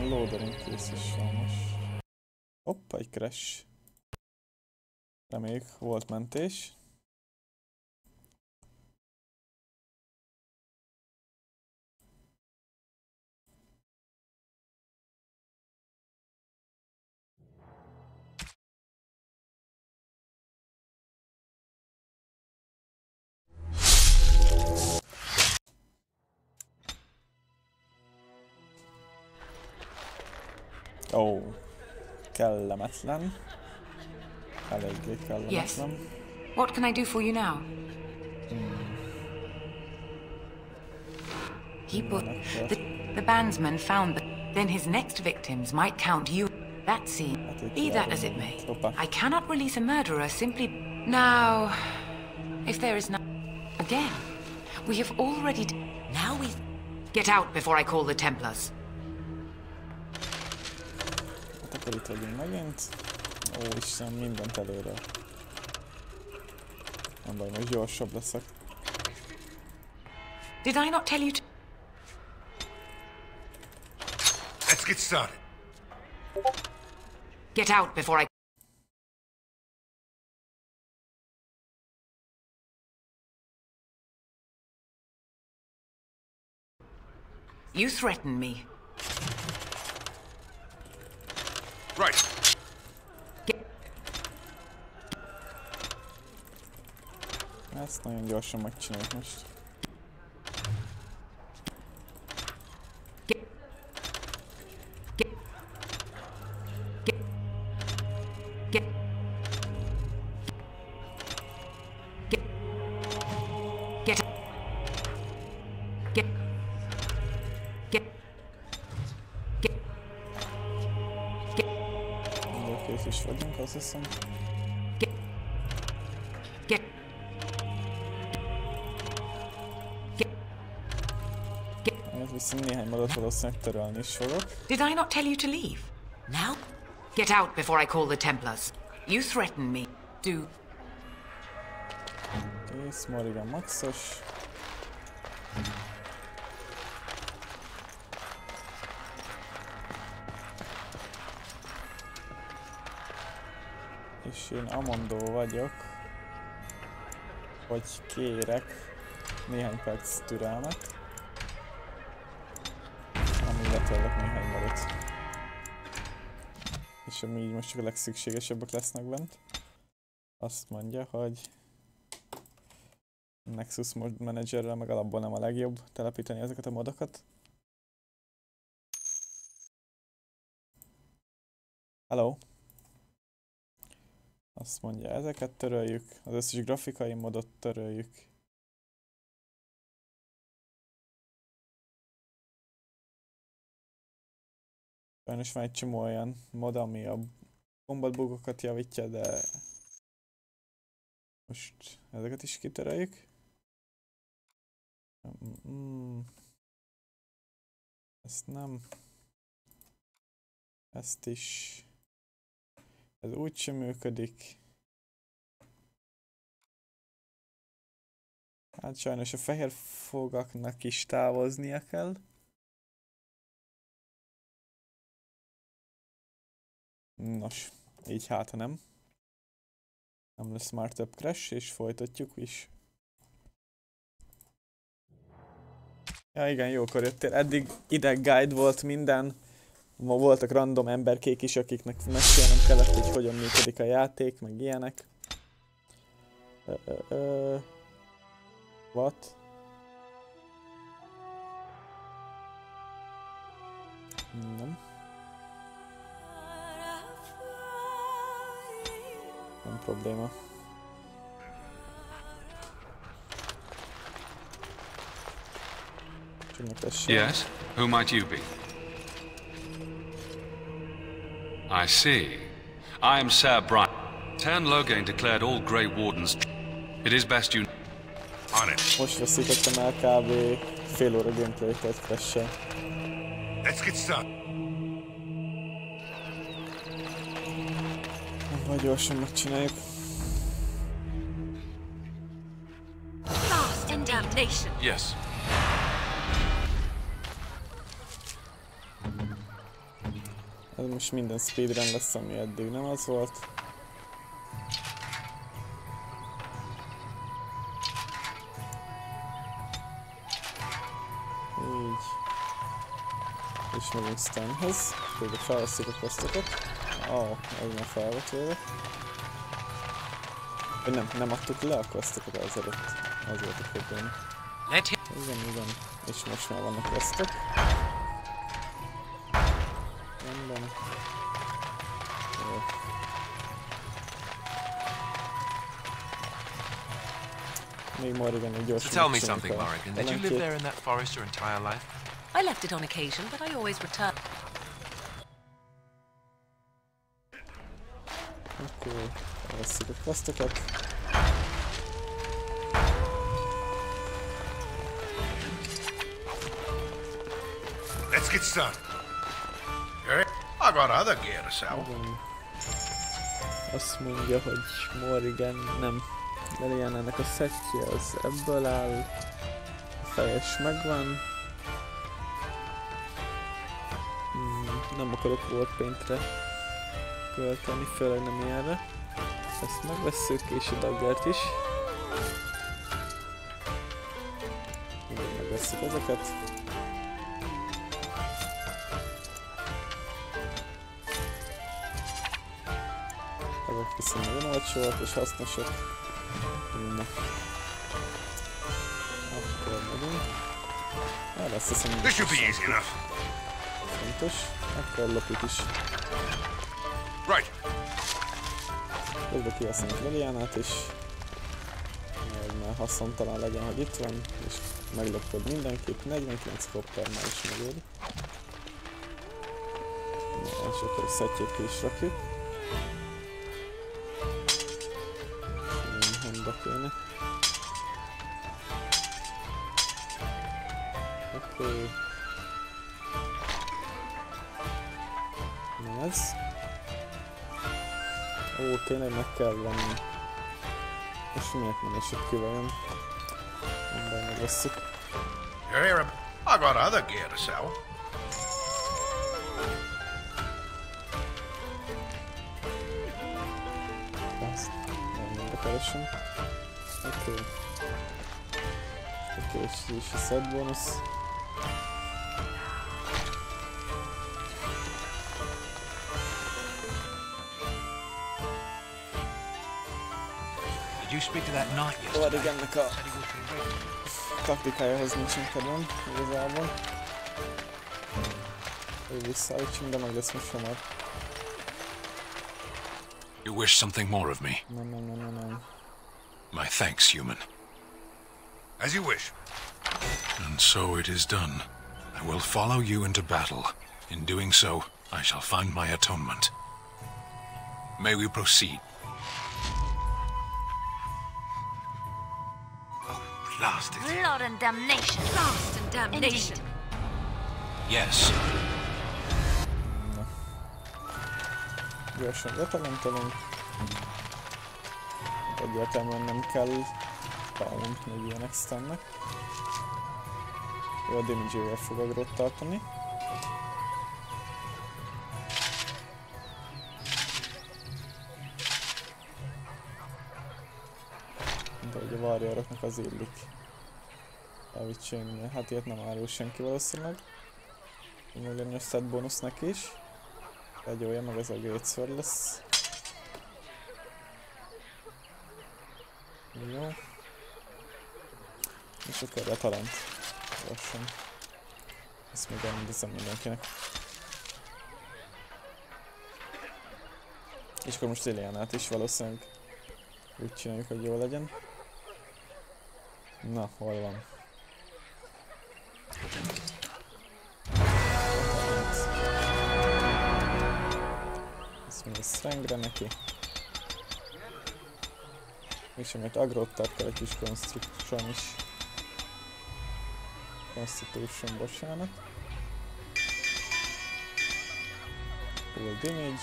Loaderünk kész is sajnos. Hoppa, egy crash. Reméljük, volt mentés. Ó, kellemetlen. Eléggé kellemetlen. Yes. What can I do for you now? The bandsman found that then his next victims might count you. That seems. Be that as it may, I cannot release a murderer simply. Now, if there is no. Again, we have already. Now we. Get out before I call the Templars. Hát akkor itt vagyunk megint. Ó, Isten, mindent előre. Nem baj, most gyorsabb leszek. Did I not tell you to... Let's get started. Get out before I... You threaten me. Right. Ezt nagyon gyorsan megcsináljuk most. Kész is vagyunk, azt hiszem. Viszont néhány madat valószínűleg törölni is fogok. Did I not tell you to leave? Now? Get out before I call the Templars. You threaten me. Do. Kész, Morrigan maxos. És én amondó vagyok, hogy kérek néhány perc türelmet. Amíg letörlök néhány marat. És ami így most csak a legszükségesebbek lesznek bent. Azt mondja, hogy Nexus Mod Managerrel meg alapból nem a legjobb telepíteni ezeket a modokat. Hello! Azt mondja, ezeket töröljük, az összes grafikai modot töröljük. Sajnos van egy csomó olyan mod, ami a combat bugokat javítja, de most ezeket is kitöröljük. Ezt nem. Ezt is. Ez úgy sem működik. Hát sajnos a fehér fogaknak is távoznia kell. Nos, így hát ha nem. Nem lesz már több crash, és folytatjuk is. Ja igen, jókor jöttél. Eddig ide guide volt minden. Ma voltak random emberkék is, akiknek mesélnem kellett, hogy hogyan működik a játék, meg ilyenek. What? Nem. Nem probléma. Yes? Who might you be? I see. I am Sir Brian. Tan Logain declared all Grey Wardens. It is best you... On it. Most veszítettem el kb. Fél óra gameplayt egy crash-sel. Let's get started. Vagy gyorsan megcsináljuk. Fast in damnation. Yes. Ez most minden speedrun lesz, ami eddig nem az volt. Így. És megyünk Stanhez. Végül felveszik a kosztokat. Ez már fel volt véve. Vagy nem adtuk le a kosztokat azelőtt. Az volt a probléma. Igen. És most már vannak kosztok. Rendben. Jó. Még Morrigan egy gyors. So tell me something, Morrigan. Did you live there in that forest your entire life? I left it on occasion, but I always returned. Akkor elveszük a questeket. Let's get started. I got other gear to sell. Azt mondja, hogy Morrigan nem. Leliana-nek a szettje az ebből áll. A fejes megvan. Nem akarok warpaintre költeni, főleg nem ilyenre. Ezt megvesszük, és a daggert is. Megvesszük ezeket. Ezek viszont nagyon olcsóak és hasznosak. Na. Akkor megyünk. Ezt hiszem, fontos. Akkor lopjuk is. Közben kiveszünk Lilianát is. Mert haszontalan legyen, hogy itt van. És meglopod mindenkit. 49 copper már is megéri. Na, és akkor a szettjét ki is rakjuk. Kéne. Oké. Nem ez. Ó, tényleg meg kell venni. És miért nem esik ki vajon? Nem baj, megvesszük. You're here. I got other gear to sell. Keresem. Oké. Oké, és a set bónusz. Did you speak to that knight yesterday? Morrigannek a taktikájához nincsen kedvem, igazából. Hogy visszaállítsunk, de meg lesz most hamar. You wish something more of me? No. My thanks, human. As you wish. And so it is done. I will follow you into battle. In doing so, I shall find my atonement. May we proceed? Oh, blasted. Blood and damnation. Blast and damnation. Yes. Gyorsan betalentelünk. Egyáltalán nem kell találnunk még ilyen extendnek. Jó, a damage-ével fog agrót tartani. De ugye a warrioroknak az illik elvicsélni, hát ilyet nem árul senki valószínűleg. Meg lenni a stat bónusznak is. Egyolja meg ez a Gatesword lesz. Jó. És akkor a talent. Lassan. Ezt még elmondozom mindenkinek. És akkor most Lilianát is valószínűleg úgy csináljuk, hogy jó legyen. Na, hol van? Ezt még strengre neki. És amit agrót tart kell egy kis construction is. Constitution, bocsánat. Full damage.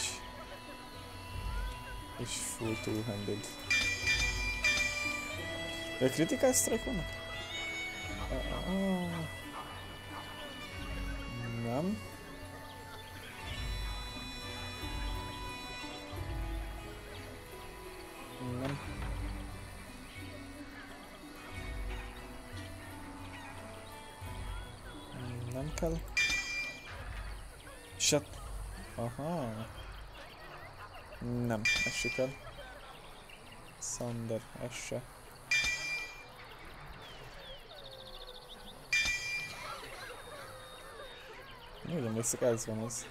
És full two-handed. De critical strike vannak? Nem. Nem. Nem kell. Shut. Aha. Nem, ez se kell. Thunder, ez se. Úgy emlékszek, ez van az.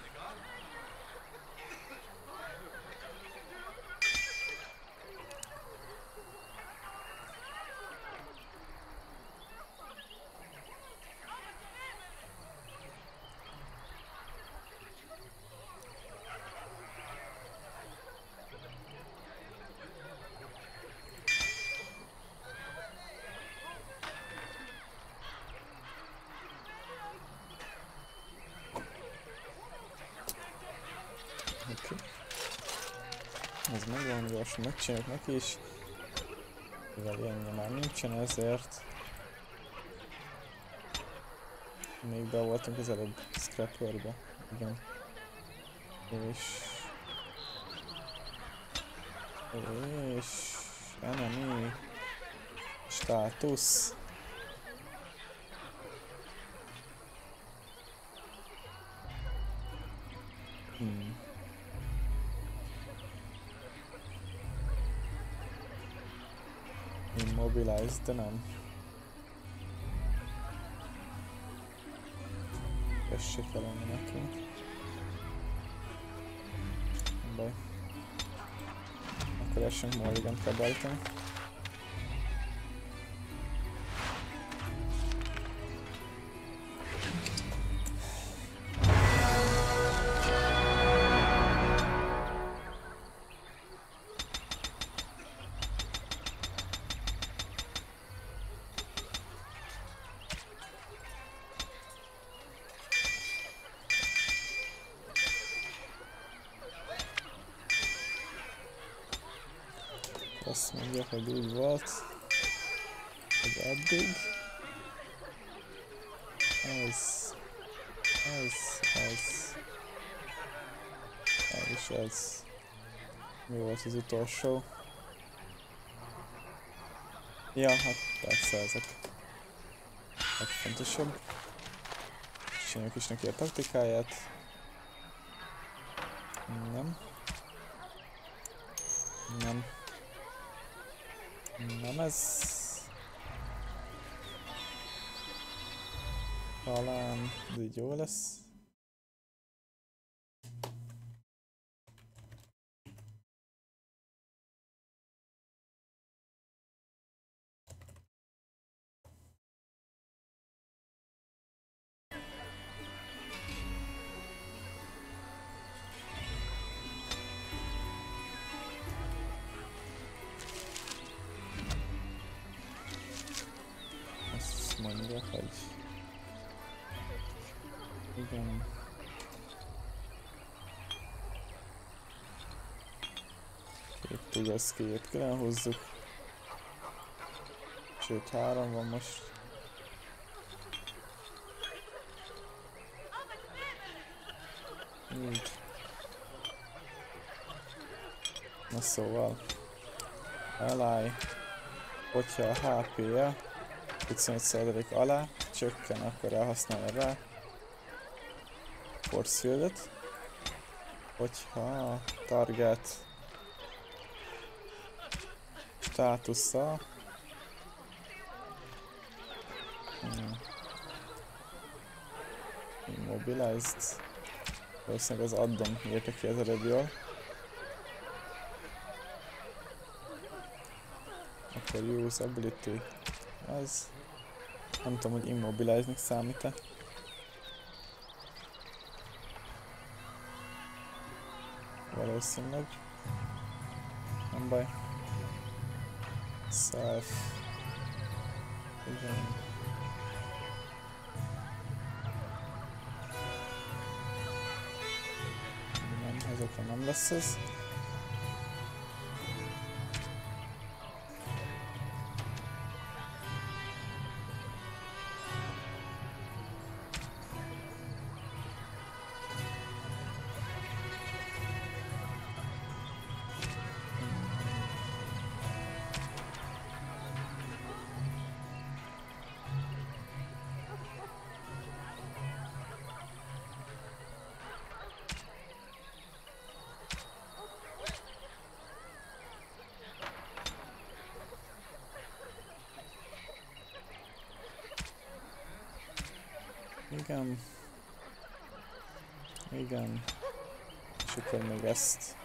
ez megvan, gyorsan megcsináljuk neki is. Mivel ilyenje már nincsen, ezért még be voltunk az előbb scrapperbe. Igen. És enemy státusz. Immobilize, de nem. Ez se kellene nekünk. Nem baj. Akkor essünk Mulligant kell beállítani. Azt mondja, hogy úgy volt, hogy eddig ez és ez. Mi volt az utolsó? Ja, hát persze ezek legfontosabb. Csináljuk is neki a taktikáját. Nem. Nem. Nem ez... Talán... de így jó lesz. Mondja, hogy igen. Két tugaszkét külön hozzuk. Sőt, 3 van most. Így. Na szóval. Eláj. Hogyha a HP-je 25% alá csökken, akkor elhasználja rá force fieldet. Hogyha a target státusza immobilized, valószínűleg az addon írta ki az előbb jól, akkor use ability. Ez nem tudom, hogy immobilize-nek számít-e. Valószínűleg. Nem baj. Self. Igen. Nem, ezekre nem lesz ez. Igen. Igen. És akkor még ezt.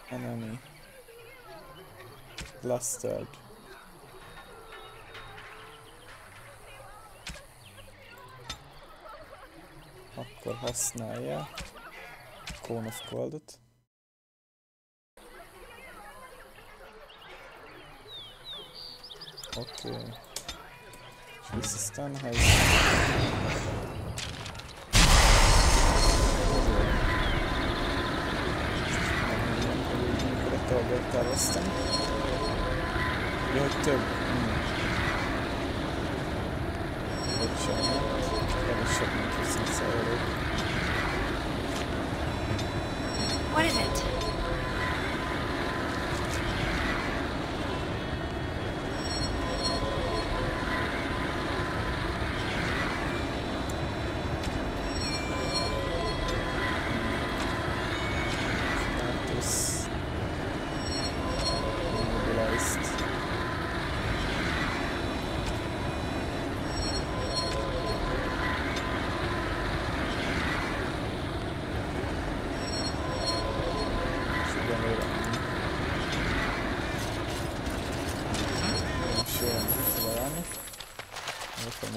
Enemy. Clustered. Akkor használja Cone of Coldot. Oké. Okay. És vissza Stanhez. terveztem. Jó, hogy több. Bocsánat. Kevesebb, mint 20%. What is it?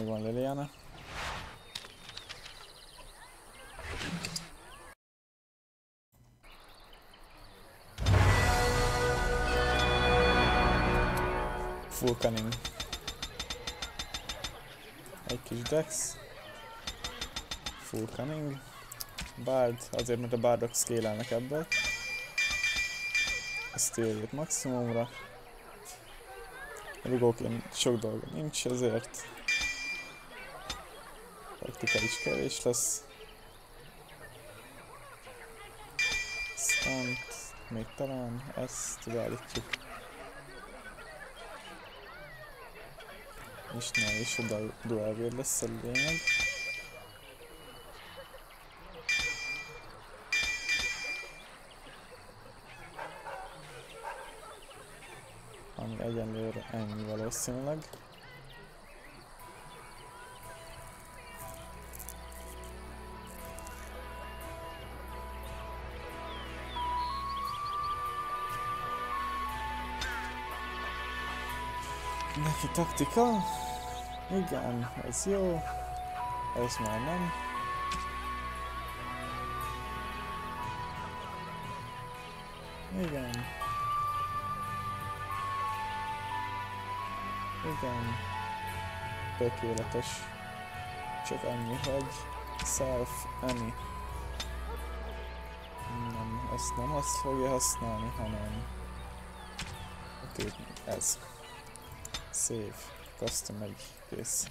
Még van Liliana. Full cunning. Egy kis dex. Full cunning. Bard, azért mert a bardok scale-elnek ebből. Ezt érjét maximumra. Rugóként sok dolga nincs, ezért praktika is kevés lesz. Stunt, még talán ezt beállítjuk. És a dual wheel lesz a lényeg. Ami egyenlőre ennyi valószínűleg. Neki taktika? Igen, ez jó. Ez már nem. Igen. Igen. Tökéletes. Csak annyi, hogy self any. Nem, ezt nem azt fogja használni, hanem ez. Save. Custom egy kész.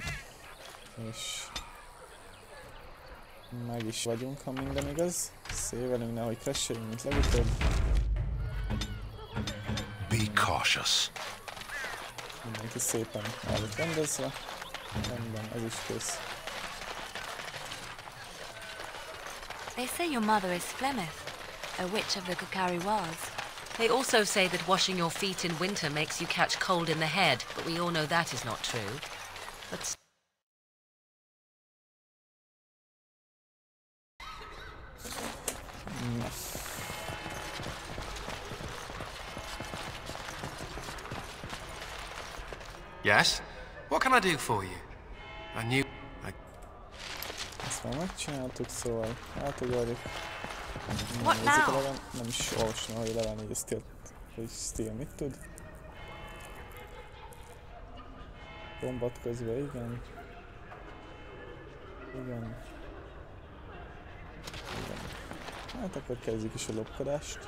És meg is vagyunk, ha minden igaz. Szévelünk, nehogy crasheljünk, mint legutóbb. Be cautious. Mindenki szépen el lett rendezve. Rendben, ez is kész. They say your mother is Flemeth, a witch of the Kukari Wars. They also say that washing your feet in winter makes you catch cold in the head, but we all know that is not true. But Yes? What can I do for you? I knew... Ezt már megcsináltuk, szóval átugorjuk. What now? Nem is olvasna, hogy level 4 hogy Steel mit tud. Kombat közben, igen. Igen. Igen. Hát akkor kezdjük is a lopkodást.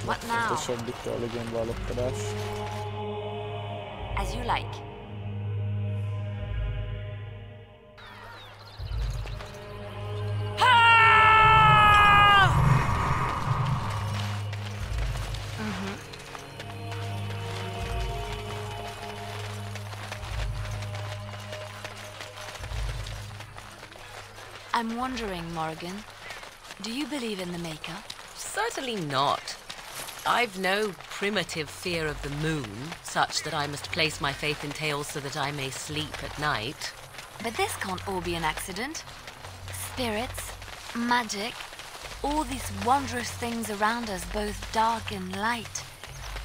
What now? Fontosabb itt a legendben a lopkodás. As you like. I'm wondering, Morrigan, do you believe in the Maker? certainly not. I've no primitive fear of the moon, such that I must place my faith in tales so that I may sleep at night. But this can't all be an accident. Spirits, magic, all these wondrous things around us, both dark and light.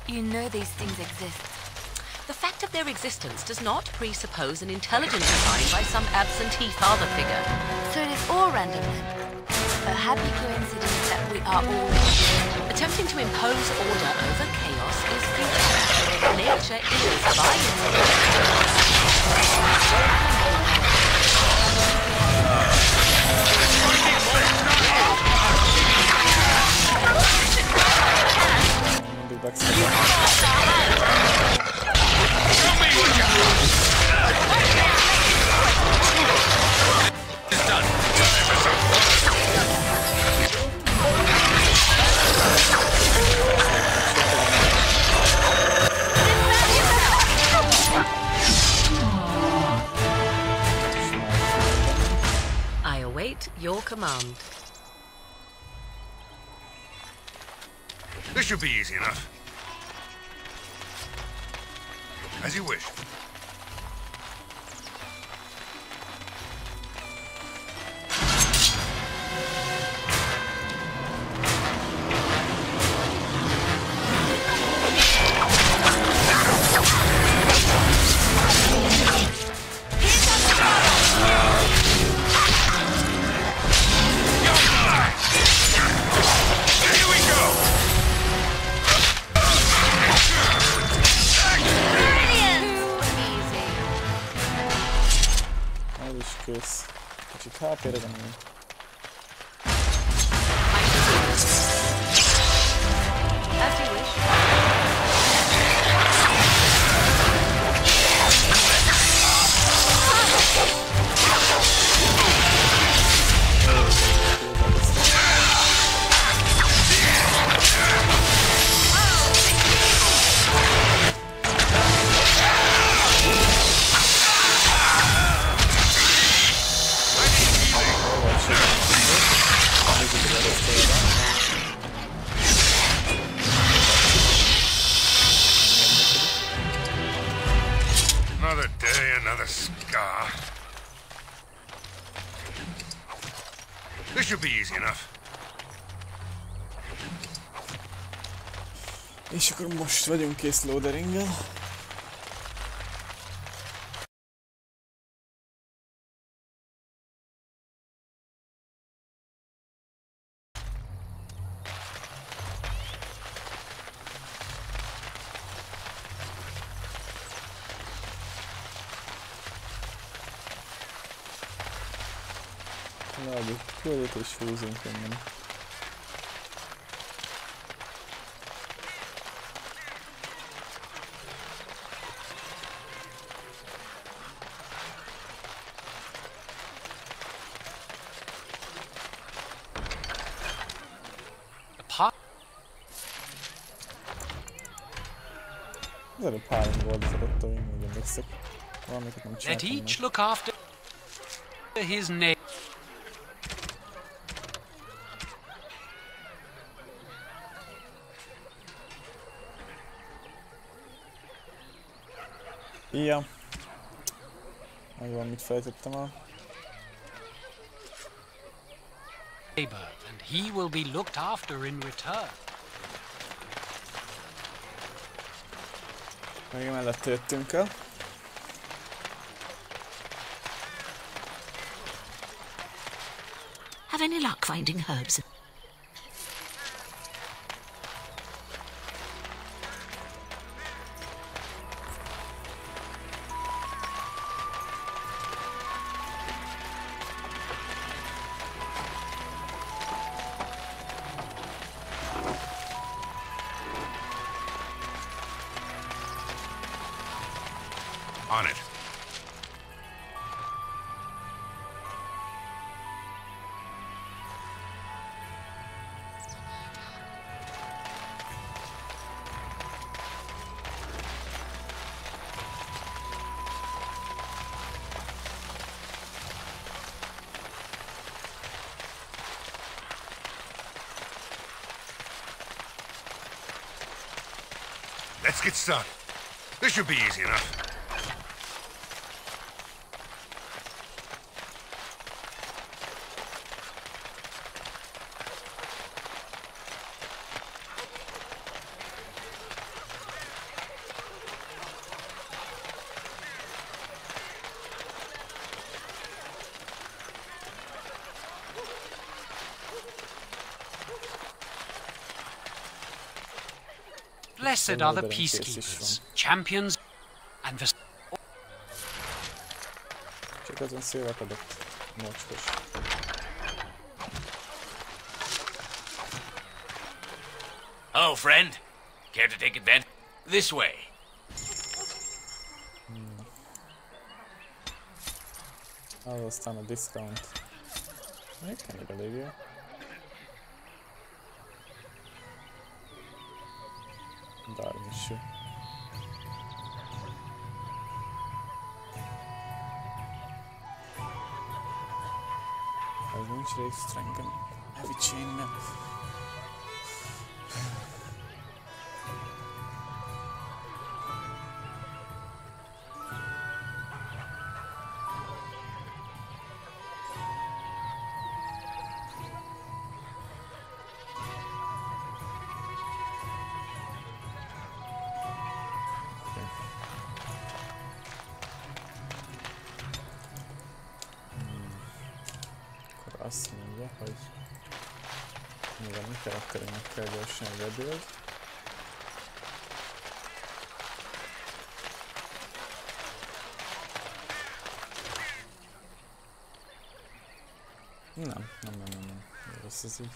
You know these things exist. The fact of their existence does not presuppose an intelligent design by some absentee father figure. So it is all random then. A happy coincidence that we are all... Attempting to impose order over chaos is futile. Nature is by its Mindig backstep. I await your command. This should be easy enough. As you wish. Kész. Kicsit HP-re van így. As you wish. Another day, another scar. This should be easy enough. És akkor most vagyunk kész loaderinggel. Leadjuk küldét és húzunk innen. Az előbb 3 volt az adott, hogy úgy emlékszek. Valamiket nem csináltam. Let each look after his name. Ja. Megvan, mit fejtettem el. And he will be looked after in return. Még mellett jöttünk el. Have any luck finding herbs? On it. Let's get started. This should be easy enough. Blessed are the peacekeepers, champions, and the... Csak azon szélek adott. Mocskos. Hello, friend. Care to take advantage? This way. Aztán a discount. Még tényleg elég jó. Bármisső. Ez nincs Rafe-Strangen. Heavy chainman. Azt mondja, hogy mivel mi karakterének kell gyorsan rebuild. Nem. Jó lesz ez így.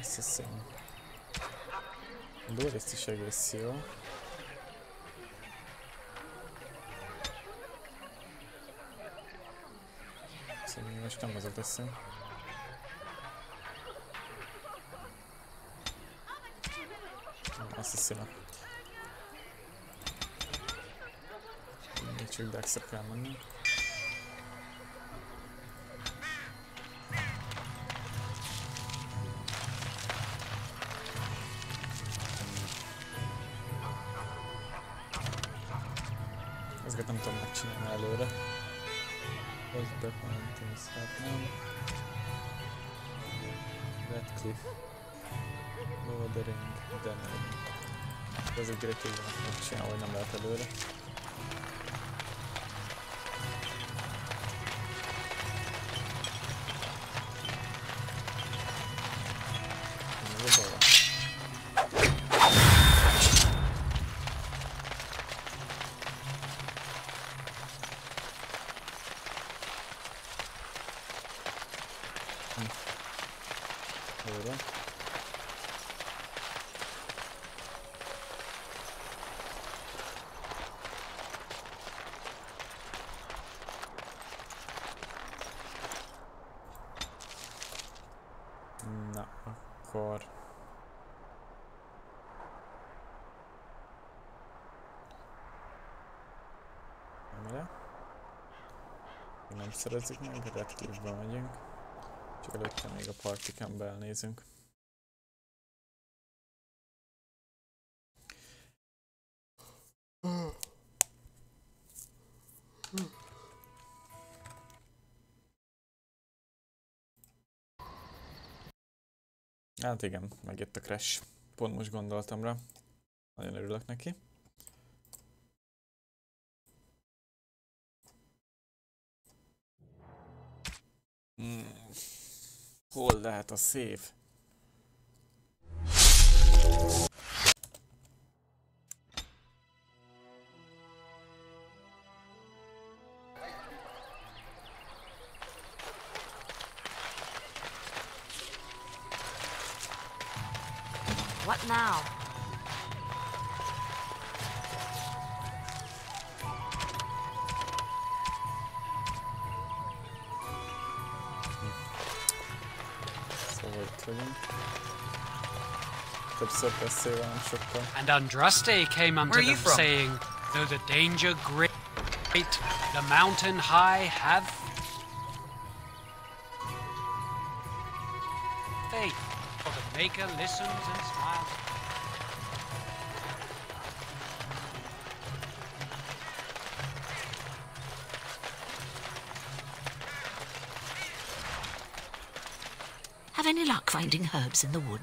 Azt hiszem. A Doris is egész jó. Szerintem most nem azok leszünk. Azt hiszem. Még csak Dexre kell menni. Ezeket nem tudom megcsinálni előre. Hozback Mountains, hát nem. Redcliffe. Lordering, Denver. Ez egy direkt így van megcsinálva, hogy nem lehet előre. Ez a bal. Jó. Na, akkor... Mire? Nem szerezzük meg, Redcliffe-be megyünk. Csak előtte még a Partikán belnézünk. Hát igen, megjött a crash. Pont most gondoltam rá. Nagyon örülök neki. Hol lehet a save? What now? And Andraste came unto them, saying, though the danger great, the mountain high have faith, for the Maker listens and smiles. Have any luck finding herbs in the wood?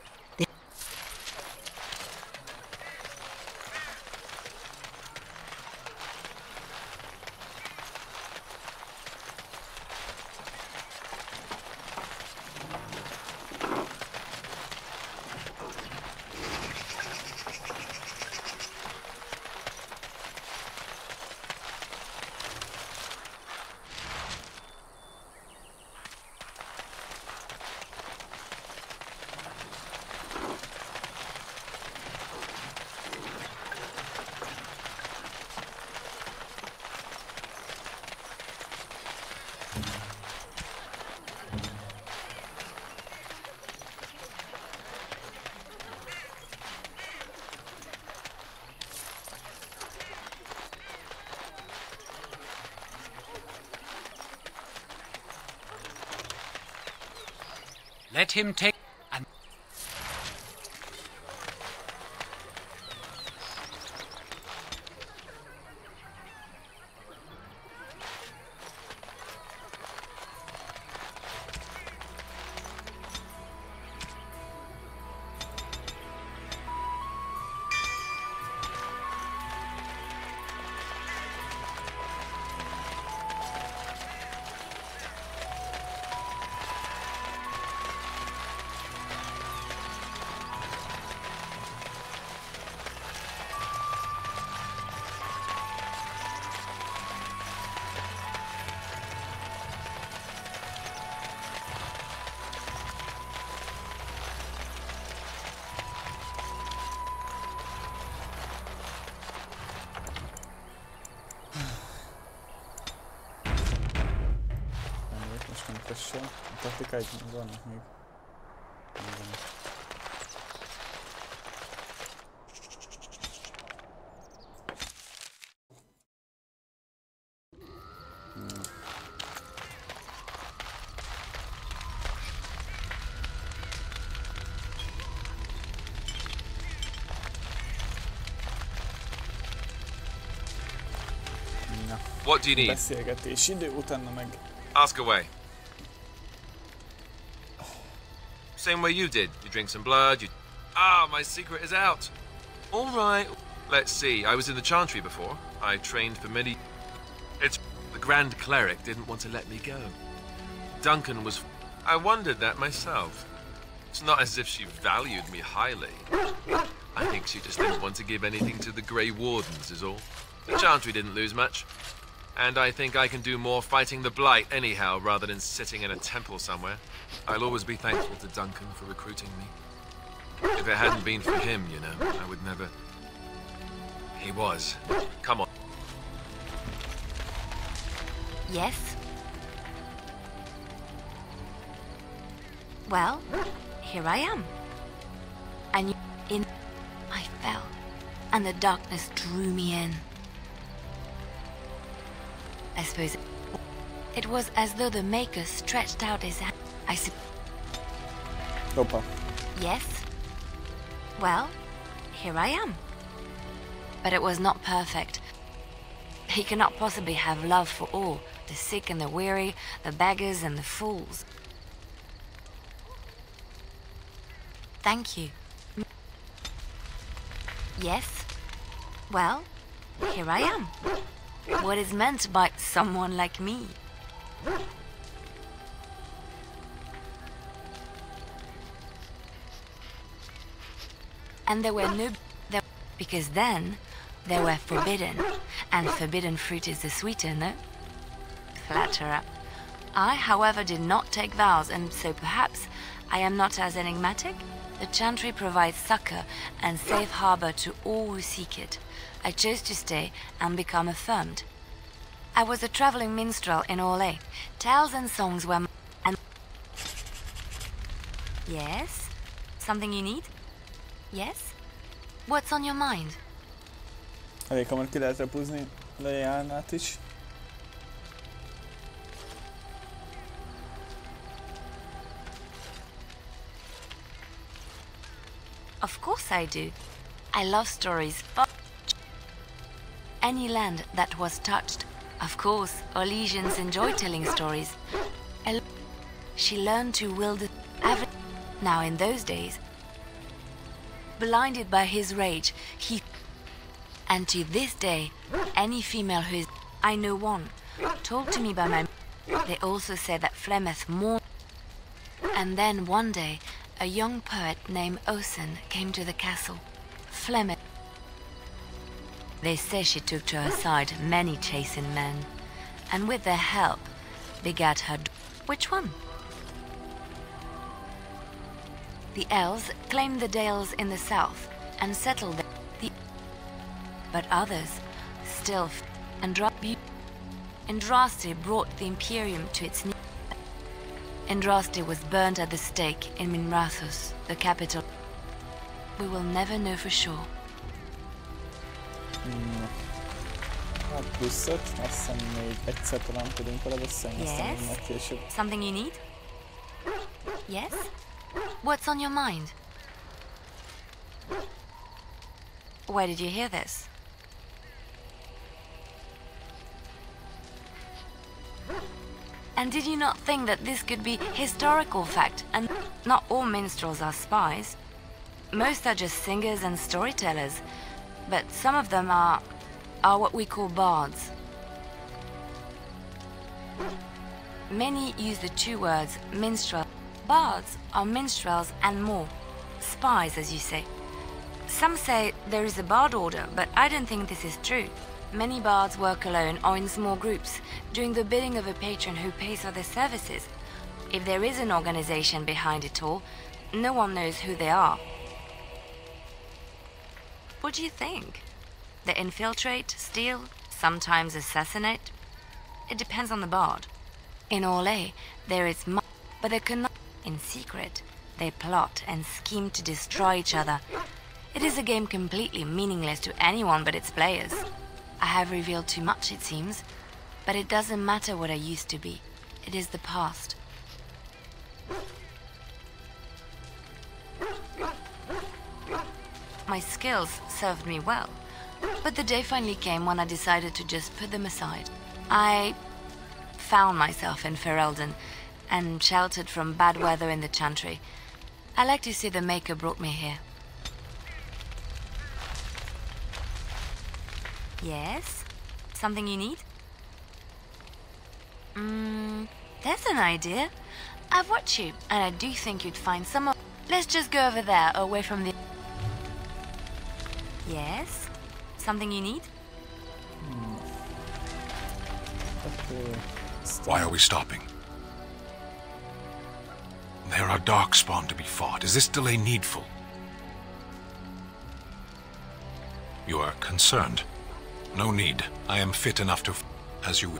Let him take... and... A taktikáid vannak még. What do you need? Beszélgetés idő, utána meg... Ask away. Same way you did. You drink some blood, you... Ah, my secret is out. All right. Let's see. I was in the Chantry before. I trained for many... It's... The Grand Cleric didn't want to let me go. Duncan was... I wondered that myself. It's not as if she valued me highly. I think she just didn't want to give anything to the Grey Wardens is all. The Chantry didn't lose much. And I think I can do more fighting the Blight anyhow, rather than sitting in a temple somewhere. I'll always be thankful to Duncan for recruiting me. If it hadn't been for him, you know, I would never... He was. Come on. Yes? Well, here I am. And in... I fell, and the darkness drew me in. I suppose it was as though the Maker stretched out his hand. Opa. Yes? Well, here I am. But it was not perfect. He cannot possibly have love for all, the sick and the weary, the beggars and the fools. Thank you. Yes? Well, here I am. What is meant by someone like me? And there were no... because then they were forbidden. And forbidden fruit is the sweeter, no? Flatterer. I, however, did not take vows, and so perhaps I am not as enigmatic? The Chantry provides succor and safe harbor to all who seek it. I chose to stay and become affirmed. I was a traveling minstrel in Orlais. Tales and songs were... and... Yes? Something you need? Yes? What's on your mind? Elég hamar ki lehet repúzni lejárnát is. Of course I do. I love stories, but... Any land that was touched. Of course, Orlesians enjoy telling stories. She learned to wield it. Now in those days, blinded by his rage, he... And to this day, any female who is... I know one, told to me by my... They also say that Flemeth mourned. And then one day, a young poet named Osen came to the castle. Flemeth. They say she took to her side many chastened men, and with their help, begat her... Which one? The elves claimed the dales in the south, and settled there. But others, still... Andraste brought the Imperium to its knees. Andraste was burned at the stake in Minrathos, the capital. We will never know for sure. Hát plusz 5, azt hiszem még egyszer talán tudunk vele beszélni, aztán még később. Something you need? Yes? What's on your mind? Where did you hear this? And did you not think that this could be historical fact? And not all minstrels are spies. Most are just singers and storytellers. But some of them are what we call bards. Many use the two words minstrel. Bards are minstrels and more. Spies, as you say. Some say there is a bard order, but I don't think this is true. Many bards work alone or in small groups, doing the bidding of a patron who pays for their services. If there is an organization behind it all, no one knows who they are. What do you think? They infiltrate, steal, sometimes assassinate? It depends on the bard. In Orlais, there is much, but they cannot. In secret, they plot and scheme to destroy each other. It is a game completely meaningless to anyone but its players. I have revealed too much, it seems, but it doesn't matter what I used to be. It is the past. My skills served me well, but the day finally came when I decided to just put them aside. I found myself in Ferelden and sheltered from bad weather in the Chantry. I like to say the Maker brought me here. Yes? Something you need? There's an idea. I've watched you, and I do think you'd find some of... Let's just go over there, away from the... Yes? Something you need? Why are we stopping? There are darkspawn to be fought. Is this delay needful? You are concerned. No need. I am fit enough to... as you...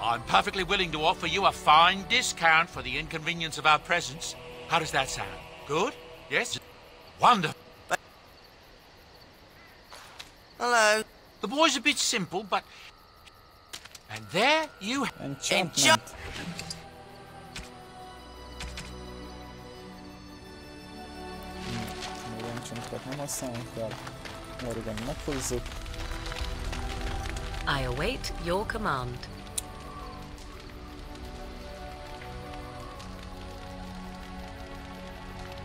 I'm perfectly willing to offer you a fine discount for the inconvenience of our presence. How does that sound? Good? Yes? Wonderful. Hello. The boy's a bit simple, but... And there you... Enchantment. Nem használunk el. Morgan meghozzuk. I await your command.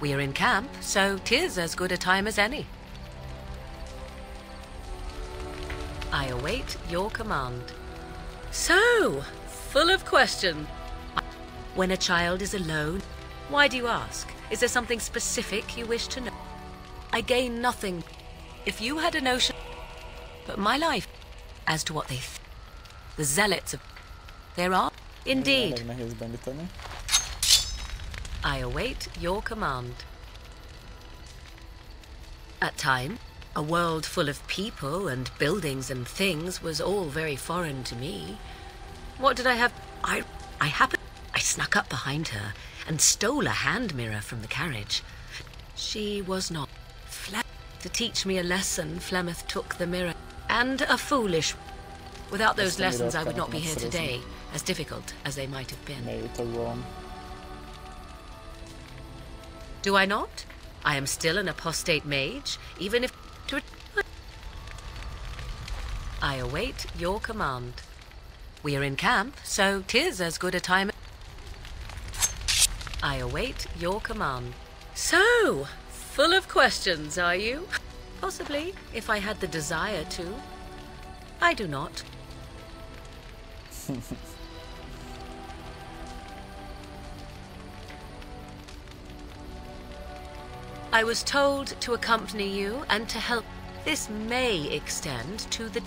We are in camp, so 'tis as good a time as any. I await your command. So, full of questions. When a child is alone, why do you ask? Is there something specific you wish to know? I gain nothing. If you had a notion... But my life, as to what they think. The zealots of... There are, indeed. I await your command. At times, a world full of people and buildings and things was all very foreign to me. What did I have? I snuck up behind her and stole a hand mirror from the carriage. She was not... To teach me a lesson, Flemeth took the mirror. And a foolish... Without those lessons, I would not be here today, as difficult as they might have been. Do I not? I am still an apostate mage, even if... I await your command. We are in camp, so 'tis as good a time... I await your command. So, full of questions, are you? Possibly, if I had the desire to. I do not. I was told to accompany you and to help. This may extend to the...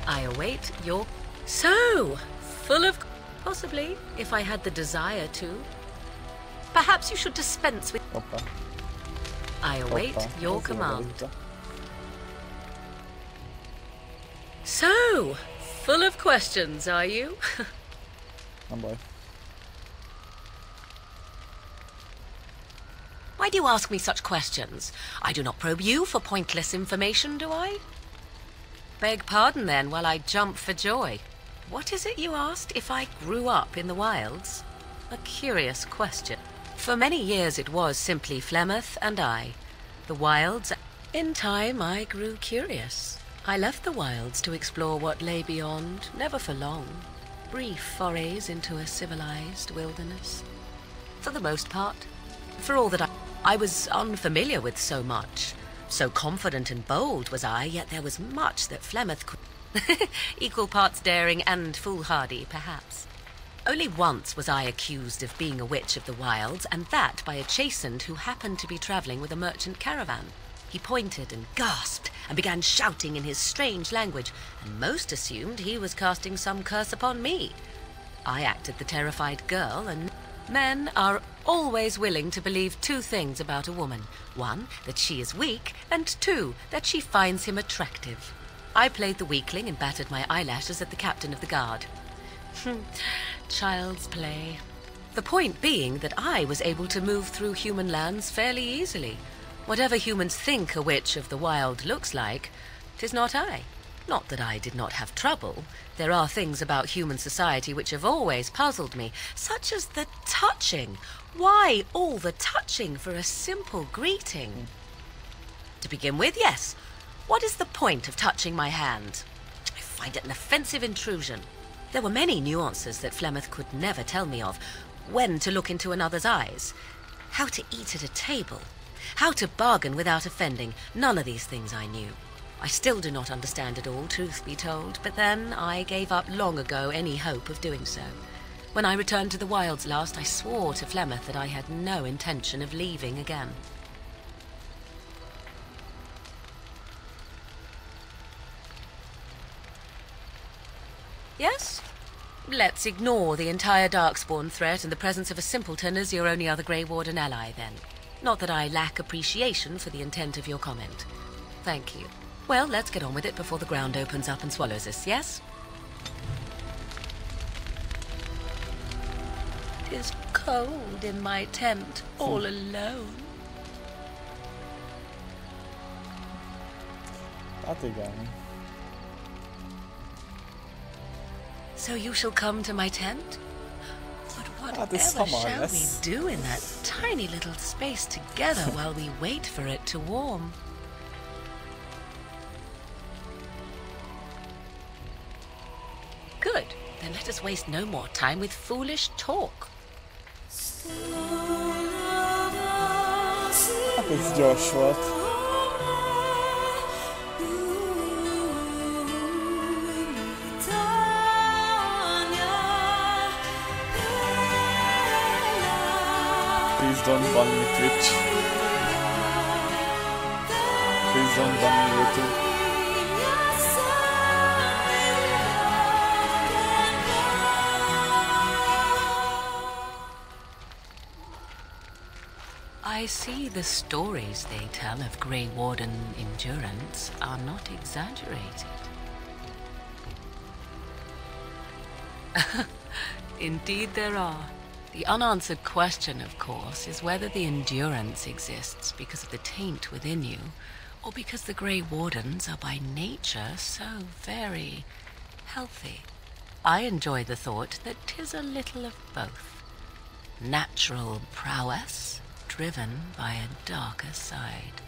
I await your... So, full of... Possibly, if I had the desire to. Perhaps you should dispense with... I await your command. So, full of questions, are you? Oh boy. Why do you ask me such questions? I do not probe you for pointless information, do I? Beg pardon then while I jump for joy. What is it you asked if I grew up in the wilds? A curious question. For many years it was simply Flemeth and I. The wilds. In time I grew curious. I left the wilds to explore what lay beyond, never for long. Brief forays into a civilized wilderness. For the most part. For all that I was unfamiliar with so much. So confident and bold was I, yet there was much that Flemeth could... Equal parts daring and foolhardy, perhaps. Only once was I accused of being a witch of the wilds, and that by a chastened who happened to be travelling with a merchant caravan. He pointed and gasped and began shouting in his strange language, and most assumed he was casting some curse upon me. I acted the terrified girl, and men are always willing to believe two things about a woman. One, that she is weak, and two, that she finds him attractive. I played the weakling and battered my eyelashes at the captain of the guard. Child's play. The point being that I was able to move through human lands fairly easily. Whatever humans think a witch of the wild looks like, 'tis not I. Not that I did not have trouble. There are things about human society which have always puzzled me, such as the touching. Why all the touching for a simple greeting? To begin with, yes. What is the point of touching my hand? I find it an offensive intrusion. There were many nuances that Flemeth could never tell me of. When to look into another's eyes. How to eat at a table. How to bargain without offending. None of these things I knew. I still do not understand it all, truth be told, but then I gave up long ago any hope of doing so. When I returned to the wilds last, I swore to Flemeth that I had no intention of leaving again. Yes? Let's ignore the entire Darkspawn threat and the presence of a simpleton as your only other Grey Warden ally, then. Not that I lack appreciation for the intent of your comment. Thank you. Well, let's get on with it before the ground opens up and swallows us, yes? It is cold in my tent, all alone. Hát igen. So you shall come to my tent? But whatever shall we do in that tiny little space together while we wait for it to warm? Good. Then let us waste no more time with foolish talk. Hát ez gyors volt. Please don't ban me Twitch. Please don't ban me YouTube. I see the stories they tell of Grey Warden endurance are not exaggerated. Indeed there are. The unanswered question, of course, is whether the endurance exists because of the taint within you, or because the Grey Wardens are by nature so very healthy. I enjoy the thought that 'tis a little of both. Natural prowess, driven by a darker side.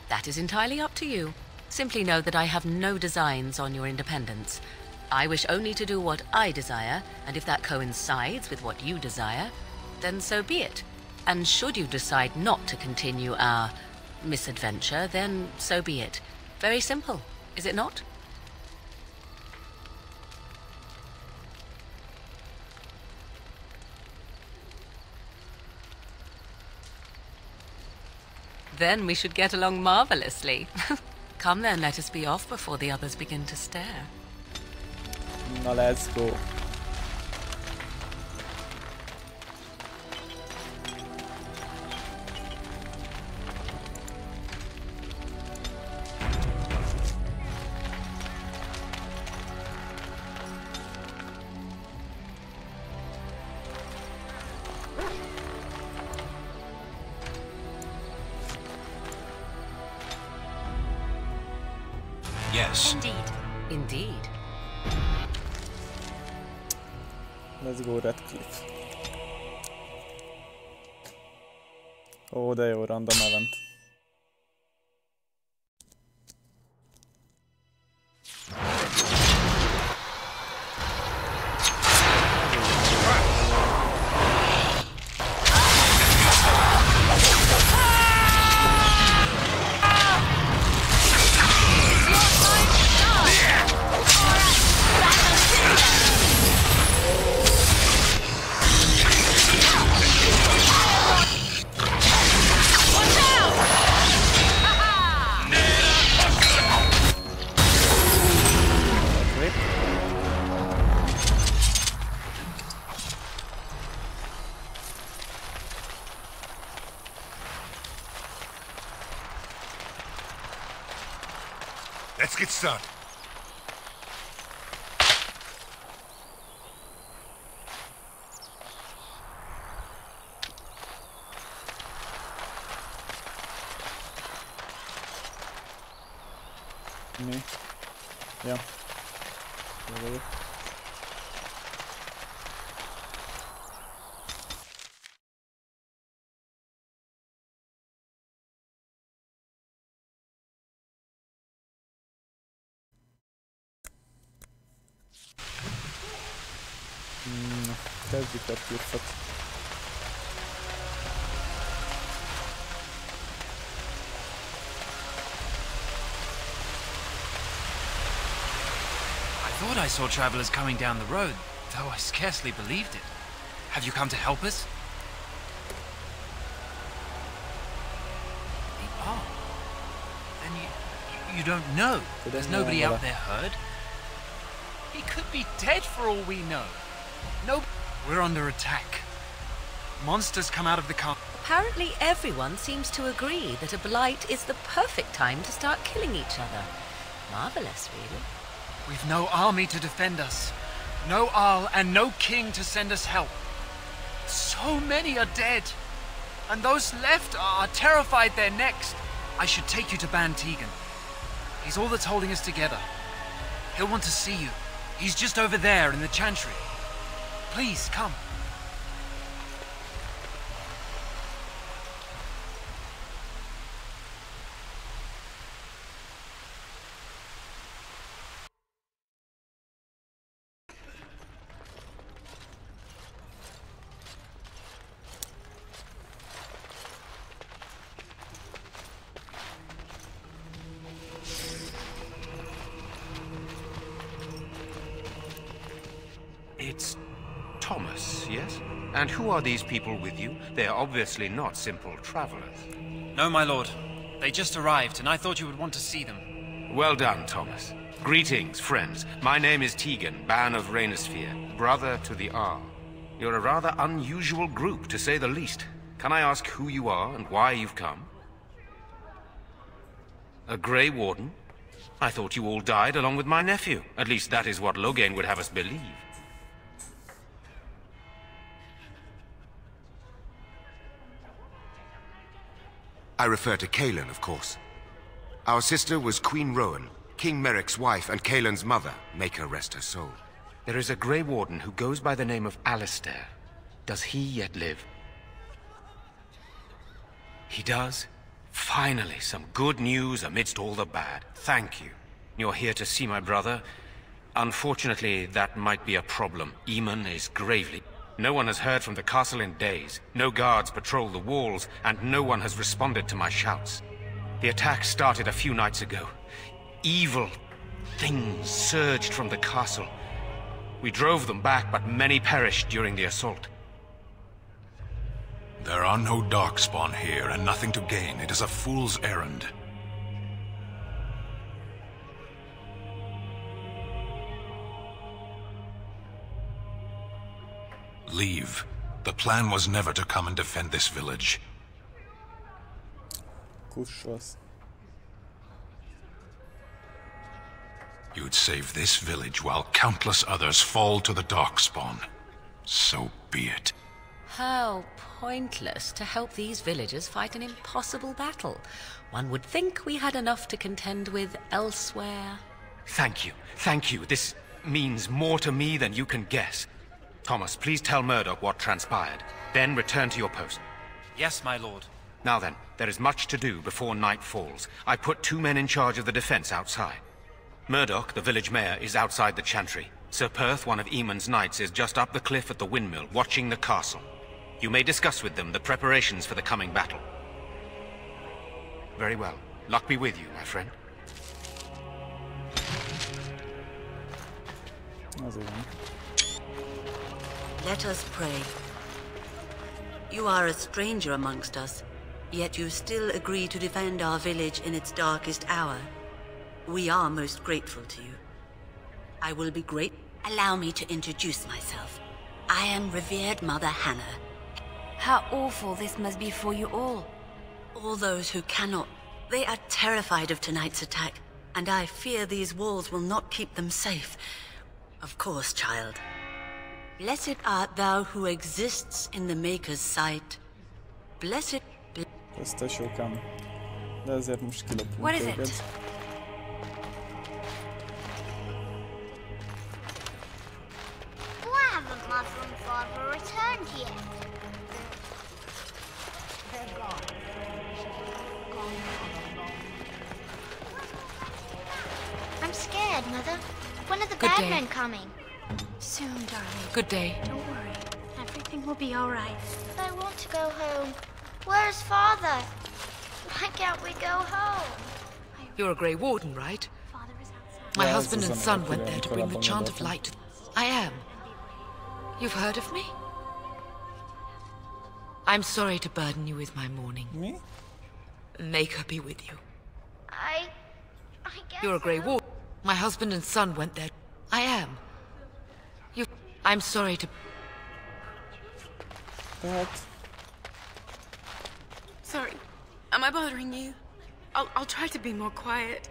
That is entirely up to you. Simply know that I have no designs on your independence. I wish only to do what I desire, and if that coincides with what you desire, then so be it. And should you decide not to continue our misadventure, then so be it. Very simple, is it not? Then we should get along marvelously. Come then, let us be off before the others begin to stare. Now let's go. Yes. Indeed. Let's go Redcliffe. Ó, de jó, random event. Let's get started. Me. Ja. Jövök. Kezdjük a Cliffet. I thought I saw travelers coming down the road, though I scarcely believed it. Have you come to help us? Oh. Then you don't know? There's nobody out there heard? He could be dead for all we know. No, we're under attack. Monsters come out of the car. Apparently everyone seems to agree that a blight is the perfect time to start killing each other. Marvelous, really. We've no army to defend us. No Arl and no king to send us help. So many are dead. And those left are terrified they're next. I should take you to Ban Tegan. He's all that's holding us together. He'll want to see you. He's just over there in the chantry. Please, come. It's Thomas, yes? And who are these people with you? They're obviously not simple travelers. No, my lord. They just arrived, and I thought you would want to see them. Well done, Thomas. Greetings, friends. My name is Tegan, Ban of Rainersphere, brother to the Arl. You're a rather unusual group, to say the least. Can I ask who you are and why you've come? A Grey Warden? I thought you all died along with my nephew. At least that is what Loghain would have us believe. I refer to Cailan, of course. Our sister was Queen Rowan, King Merrick's wife and Cailan's mother. Make her rest her soul. There is a Grey Warden who goes by the name of Alistair. Does he yet live? He does? Finally, some good news amidst all the bad. Thank you. You're here to see my brother. Unfortunately, that might be a problem. Eamon is gravely... No one has heard from the castle in days. No guards patrol the walls, and no one has responded to my shouts. The attack started a few nights ago. Evil things surged from the castle. We drove them back, but many perished during the assault. There are no darkspawn here, and nothing to gain. It is a fool's errand. Leave. The plan was never to come and defend this village. You'd save this village while countless others fall to the darkspawn. So be it. How pointless to help these villagers fight an impossible battle. One would think we had enough to contend with elsewhere. Thank you. Thank you. This means more to me than you can guess. Thomas, please tell Murdoch what transpired. Then return to your post. Yes, my lord. Now then, there is much to do before night falls. I put 2 men in charge of the defense outside. Murdoch, the village mayor, is outside the chantry. Sir Perth, one of Eamon's knights, is just up the cliff at the windmill, watching the castle. You may discuss with them the preparations for the coming battle. Very well. Luck be with you, my friend. Let us pray. You are a stranger amongst us, yet you still agree to defend our village in its darkest hour. We are most grateful to you. I will be great. Allow me to introduce myself. I am revered Mother Hannah. How awful this must be for you all. All those who cannot, they are terrified of tonight's attack, and I fear these walls will not keep them safe. Of course, child. Blessed art thou who exists in the Maker's sight. Blessed... Sokan. De ezért most kilopunk What is téged. it? Why haven't Mother and Father returned yet? I'm scared, Mother. When are the Good bad day. men coming? Soon, darling. Good day. Don't worry. Everything will be all right. I want to go home. Where's Father? Why can't we go home? You're a Grey Warden, right? My Yeah, husband this and is son an went there to bring the chant of light. I am. You've heard of me? I'm sorry to burden you with my mourning. Me? Maker be with you. I guess You're a Grey Warden. My husband and son went there. I am. I'm sorry to... Sorry. Am I bothering you? I'll try to be more quiet.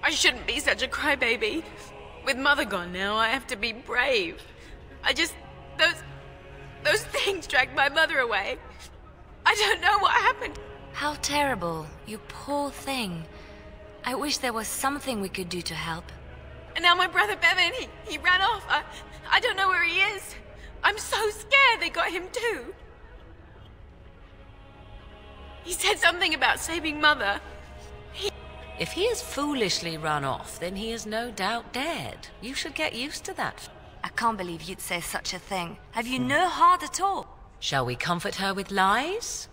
I shouldn't be such a crybaby. With Mother gone now, I have to be brave. Those things dragged my mother away. I don't know what happened. How terrible, you poor thing. I wish there was something we could do to help. And now my brother Bevan, he ran off. I don't know where he is. I'm so scared they got him too. He said something about saving Mother. If he has foolishly run off, then he is no doubt dead. You should get used to that. I can't believe you'd say such a thing. Have you no heart at all? Shall we comfort her with lies?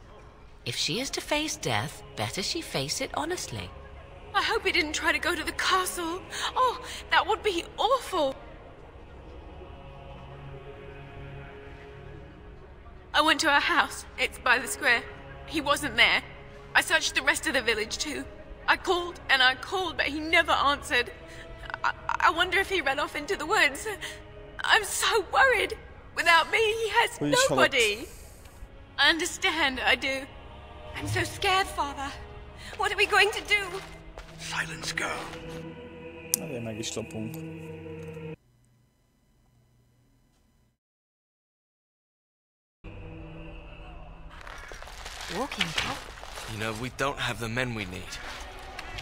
If she is to face death, better she face it honestly. I hope he didn't try to go to the castle. Oh, that would be awful. I went to our house. It's by the square. He wasn't there. I searched the rest of the village too. I called and I called, but he never answered. I wonder if he ran off into the woods. I'm so worried. Without me, he has nobody. I understand, I do. I'm so scared, Father. What are we going to do? Silence, girl. Azért meg is lopunk. Walking top? You know, we don't have the men we need.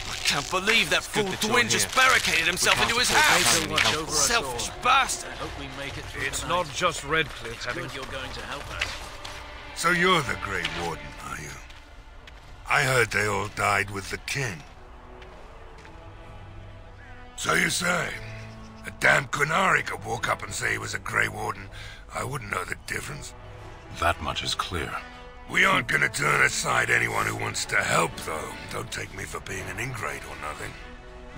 I can't believe that fool that you're Dwin here. just barricaded himself into his house. Selfish bastard. Hope we make it through It's the not night. just Redcliffe It's having... good you're going to help us. So you're the Grey Warden, are you? I heard they all died with the king. So you say? A damn Qunari could walk up and say he was a Grey Warden. I wouldn't know the difference. That much is clear. We aren't gonna turn aside anyone who wants to help, though. Don't take me for being an ingrate or nothing.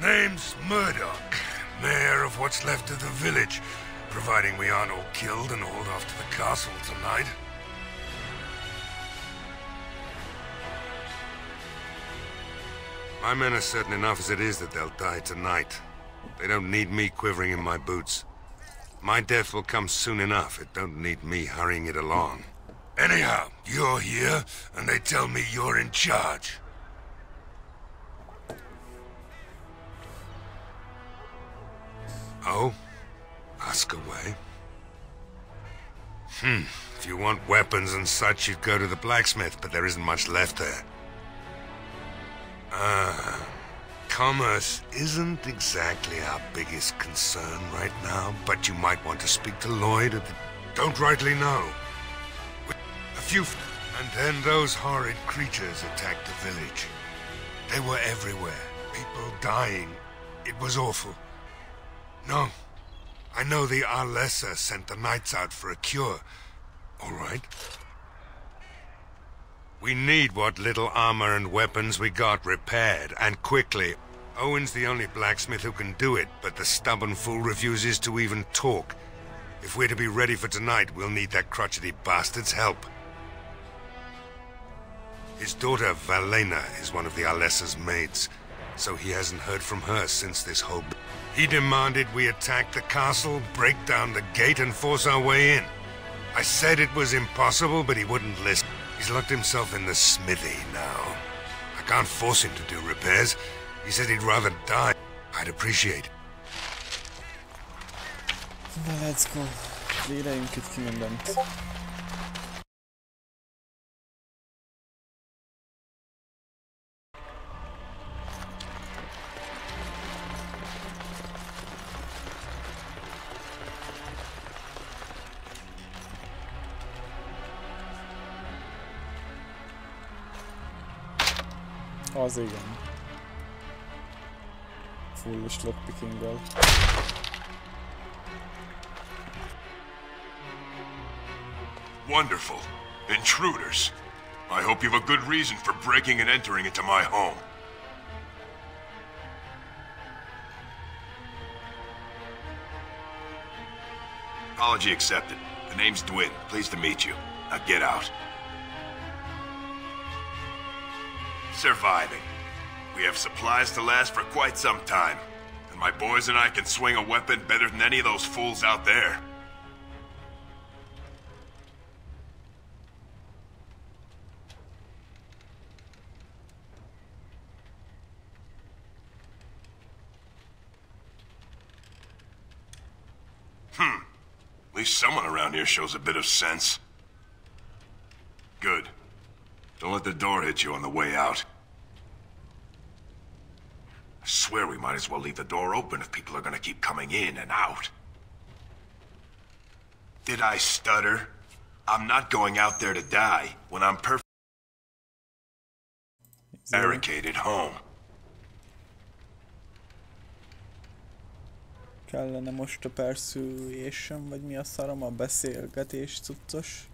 Name's Murdoch, mayor of what's left of the village, providing we aren't all killed and hauled off to the castle tonight. My men are certain enough as it is that they'll die tonight. They don't need me quivering in my boots. My death will come soon enough. It don't need me hurrying it along. Anyhow, you're here, and they tell me you're in charge. Oh? Ask away. If you want weapons and such, you'd go to the blacksmith, but there isn't much left there. Commerce isn't exactly our biggest concern right now, but you might want to speak to Lloyd at the... Don't rightly know. A few... And then those horrid creatures attacked the village. They were everywhere. People dying. It was awful. No. I know the Alessa sent the knights out for a cure. All right. We need what little armor and weapons we got repaired, and quickly. Owen's the only blacksmith who can do it, but the stubborn fool refuses to even talk. If we're to be ready for tonight, we'll need that crotchety bastard's help. His daughter, Valena, is one of the Alessa's maids, so he hasn't heard from her since this whole... He demanded we attack the castle, break down the gate, and force our way in. I said it was impossible, but he wouldn't listen. He's locked himself in the smithy now. I can't force him to do repairs. He said he'd rather die. I'd appreciate it. Na, let's go. Léreljünk itt ki mindent. Az igen. Fullos lockpicking-gal. Wonderful. Intruders. I hope you have a good reason for breaking and entering into my home. Apology accepted. The name's Dwin. Pleased to meet you. Now get out. Surviving. We have supplies to last for quite some time. And my boys and I can swing a weapon better than any of those fools out there. At least someone around here shows a bit of sense. Good. Don't let the door hit you on the way out. I swear we might as well leave the door open if people are gonna keep coming in and out. Did I stutter? I'm not going out there to die when I'm barricaded home. Kellene most a persuasion, vagy mi a szarom, a beszélgetés cuccos.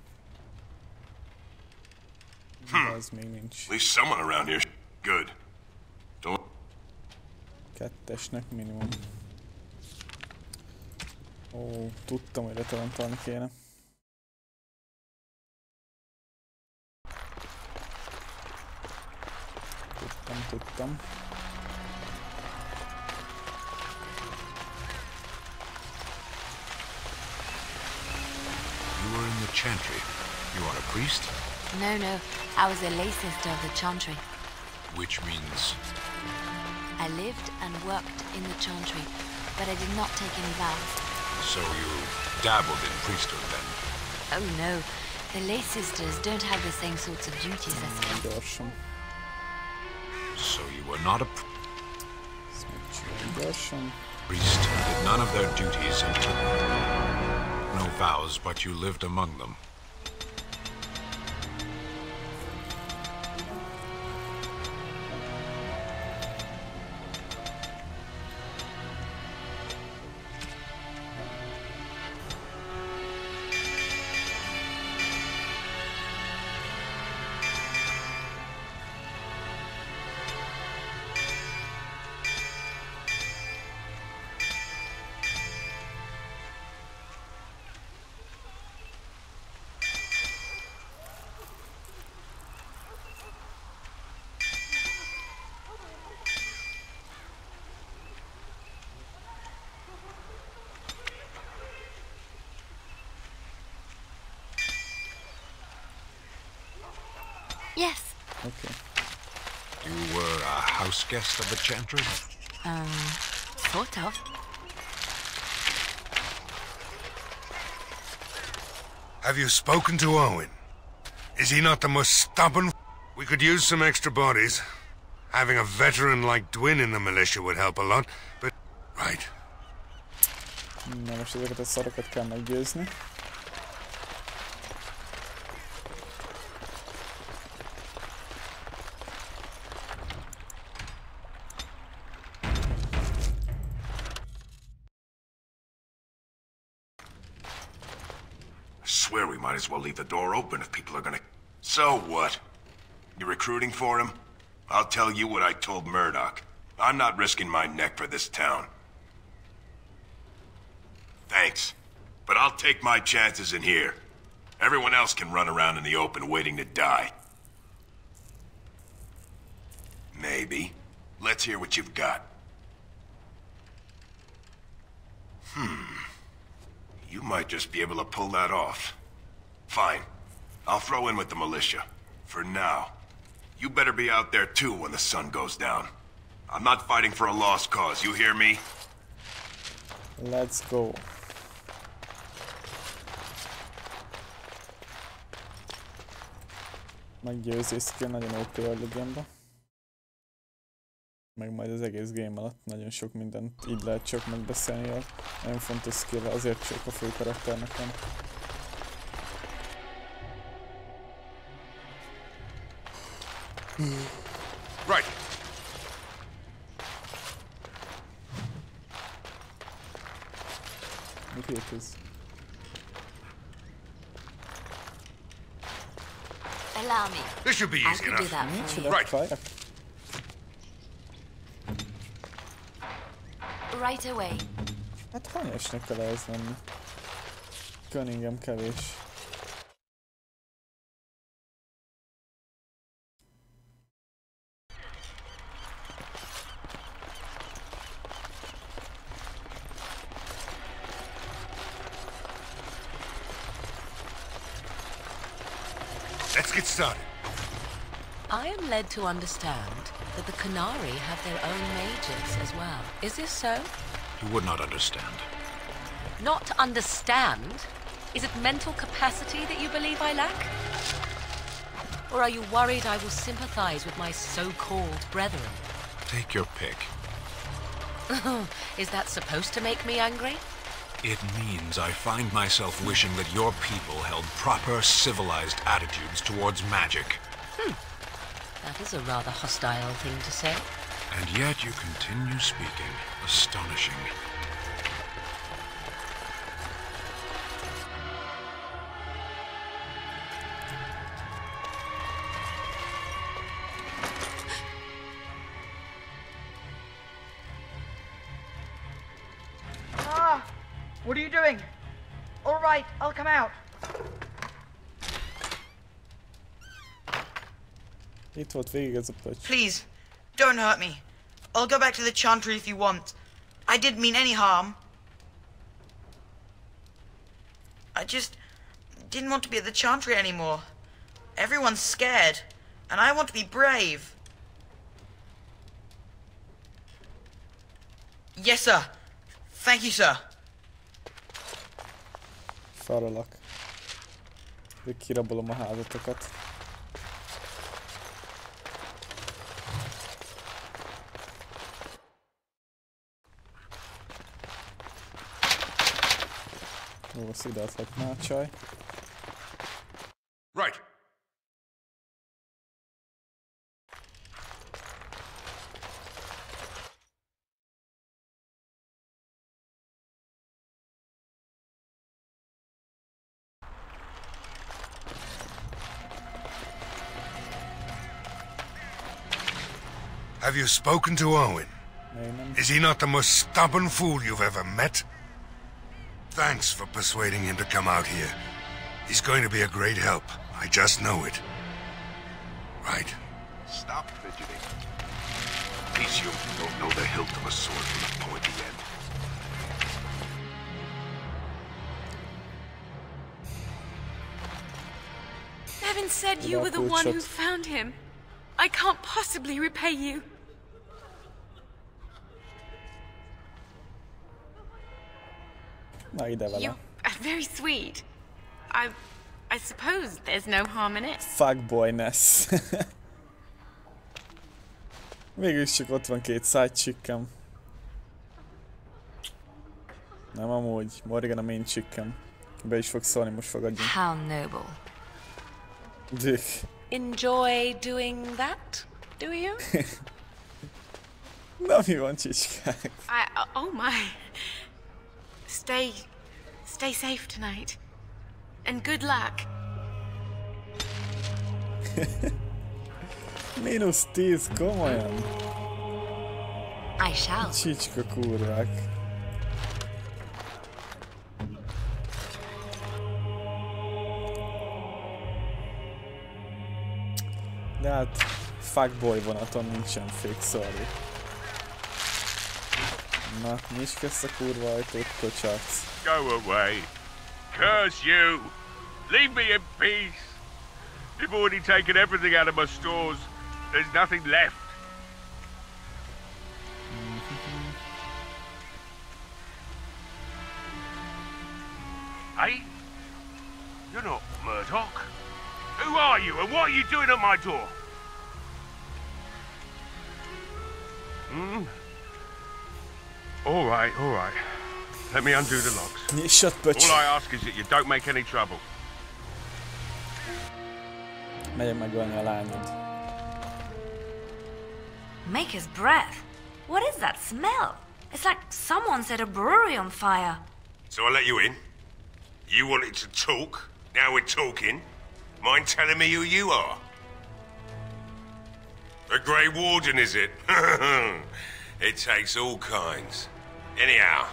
Az még nincs. At least someone around here. Good. Don't. Kettesnek minimum. Ó, tudtam, hogy retalantolni kéne. Tudtam. You were in the chantry. You are a priest? No. I was a lay sister of the chantry. Which means? I lived and worked in the chantry, but I did not take any vows. So you dabbled in priesthood then? Oh no, the lay sisters don't have the same sorts of duties as priests. So you were not a priest, did none of their duties and took no vows, but you lived among them. Yes. Okay. You were a house guest of the chantry? Sort of. Have you spoken to Owen? Is he not the most stubborn? We could use some extra bodies. Having a veteran like Dwin in the militia would help a lot, but... Right. Na most ezeket a szarokat kell meggyőzni. I swear we might as well leave the door open if people are gonna... So what? You recruiting for him? I'll tell you what I told Murdoch. I'm not risking my neck for this town. Thanks. But I'll take my chances in here. Everyone else can run around in the open waiting to die. Maybe. Let's hear what you've got. You might just be able to pull that off. Fine. I'll throw in with the militia. For now. You better be out there too when the sun goes down. I'm not fighting for a lost cause, you hear me? Let's go. Meggyőzés skill nagyon OP early game-ba. Meg majd az egész game alatt nagyon sok mindent így lehet csak megbeszélni, a nagyon fontos skill, azért csak a fő karakternek van. Right. Okay, it is. Allow me. This should be easy I can do enough. that. Right. Right away. Hát hanyasnak kell ez lenni? Cunningham kevés. Let's get started. I am led to understand that the Canary have their own mages as well. Is this so? You would not understand. Not understand? Is it mental capacity that you believe I lack? Or are you worried I will sympathize with my so-called brethren? Take your pick. Is that supposed to make me angry? It means I find myself wishing that your people held proper, civilized attitudes towards magic. That is a rather hostile thing to say. And yet you continue speaking. Astonishing. What are you doing? All right, I'll come out. Itt volt végig ez a plöcs. Please, don't hurt me. I'll go back to the Chantry if you want. I didn't mean any harm. I just didn't want to be at the Chantry anymore. Everyone's scared, and I want to be brave. Yes, sir. Thank you, sir. Farolak. Még kirabolom a házatokat. Jó, azt ide adhatná a csaj. Right. Have you spoken to Owen? Is he not the most stubborn fool you've ever met? Thanks for persuading him to come out here. He's going to be a great help. I just know it. Right. Stop fidgeting. These humans don't know the hilt of a sword from the pointy end. Nevin said you were the one who found him. I can't possibly repay you. Na ide vele. You're very sweet. I suppose there's no harm in it. Fuckboyness. Végülis csak ott van 2 side chickem. Nem amúgy, Morgan a main chickem. Be is fog szólni, most fogadjunk. How noble. Dick. Enjoy doing that, do you? Na mi van, csicskák? Oh my. Stay safe tonight. And good luck. -10, komolyan? I shall. Csicska kurvák. De hát, fuckboy vonaton nincsen fék, sorry. Na, nyisd ki ezt a kurva ajtót, kocsac. Go away. Curse you. Leave me in peace. You've already taken everything out of my stores. There's nothing left. Hey? You're not Murdoch. Who are you and what are you doing at my door? All right. Let me undo the locks. All I ask is that you don't make any trouble. Megyek megölni a lányod. Maker's breath. What is that smell? It's like someone set a brewery on fire. So I let you in. You wanted to talk. Now we're talking. Mind telling me who you are? The Grey Warden, is it? It takes all kinds. Anyhow,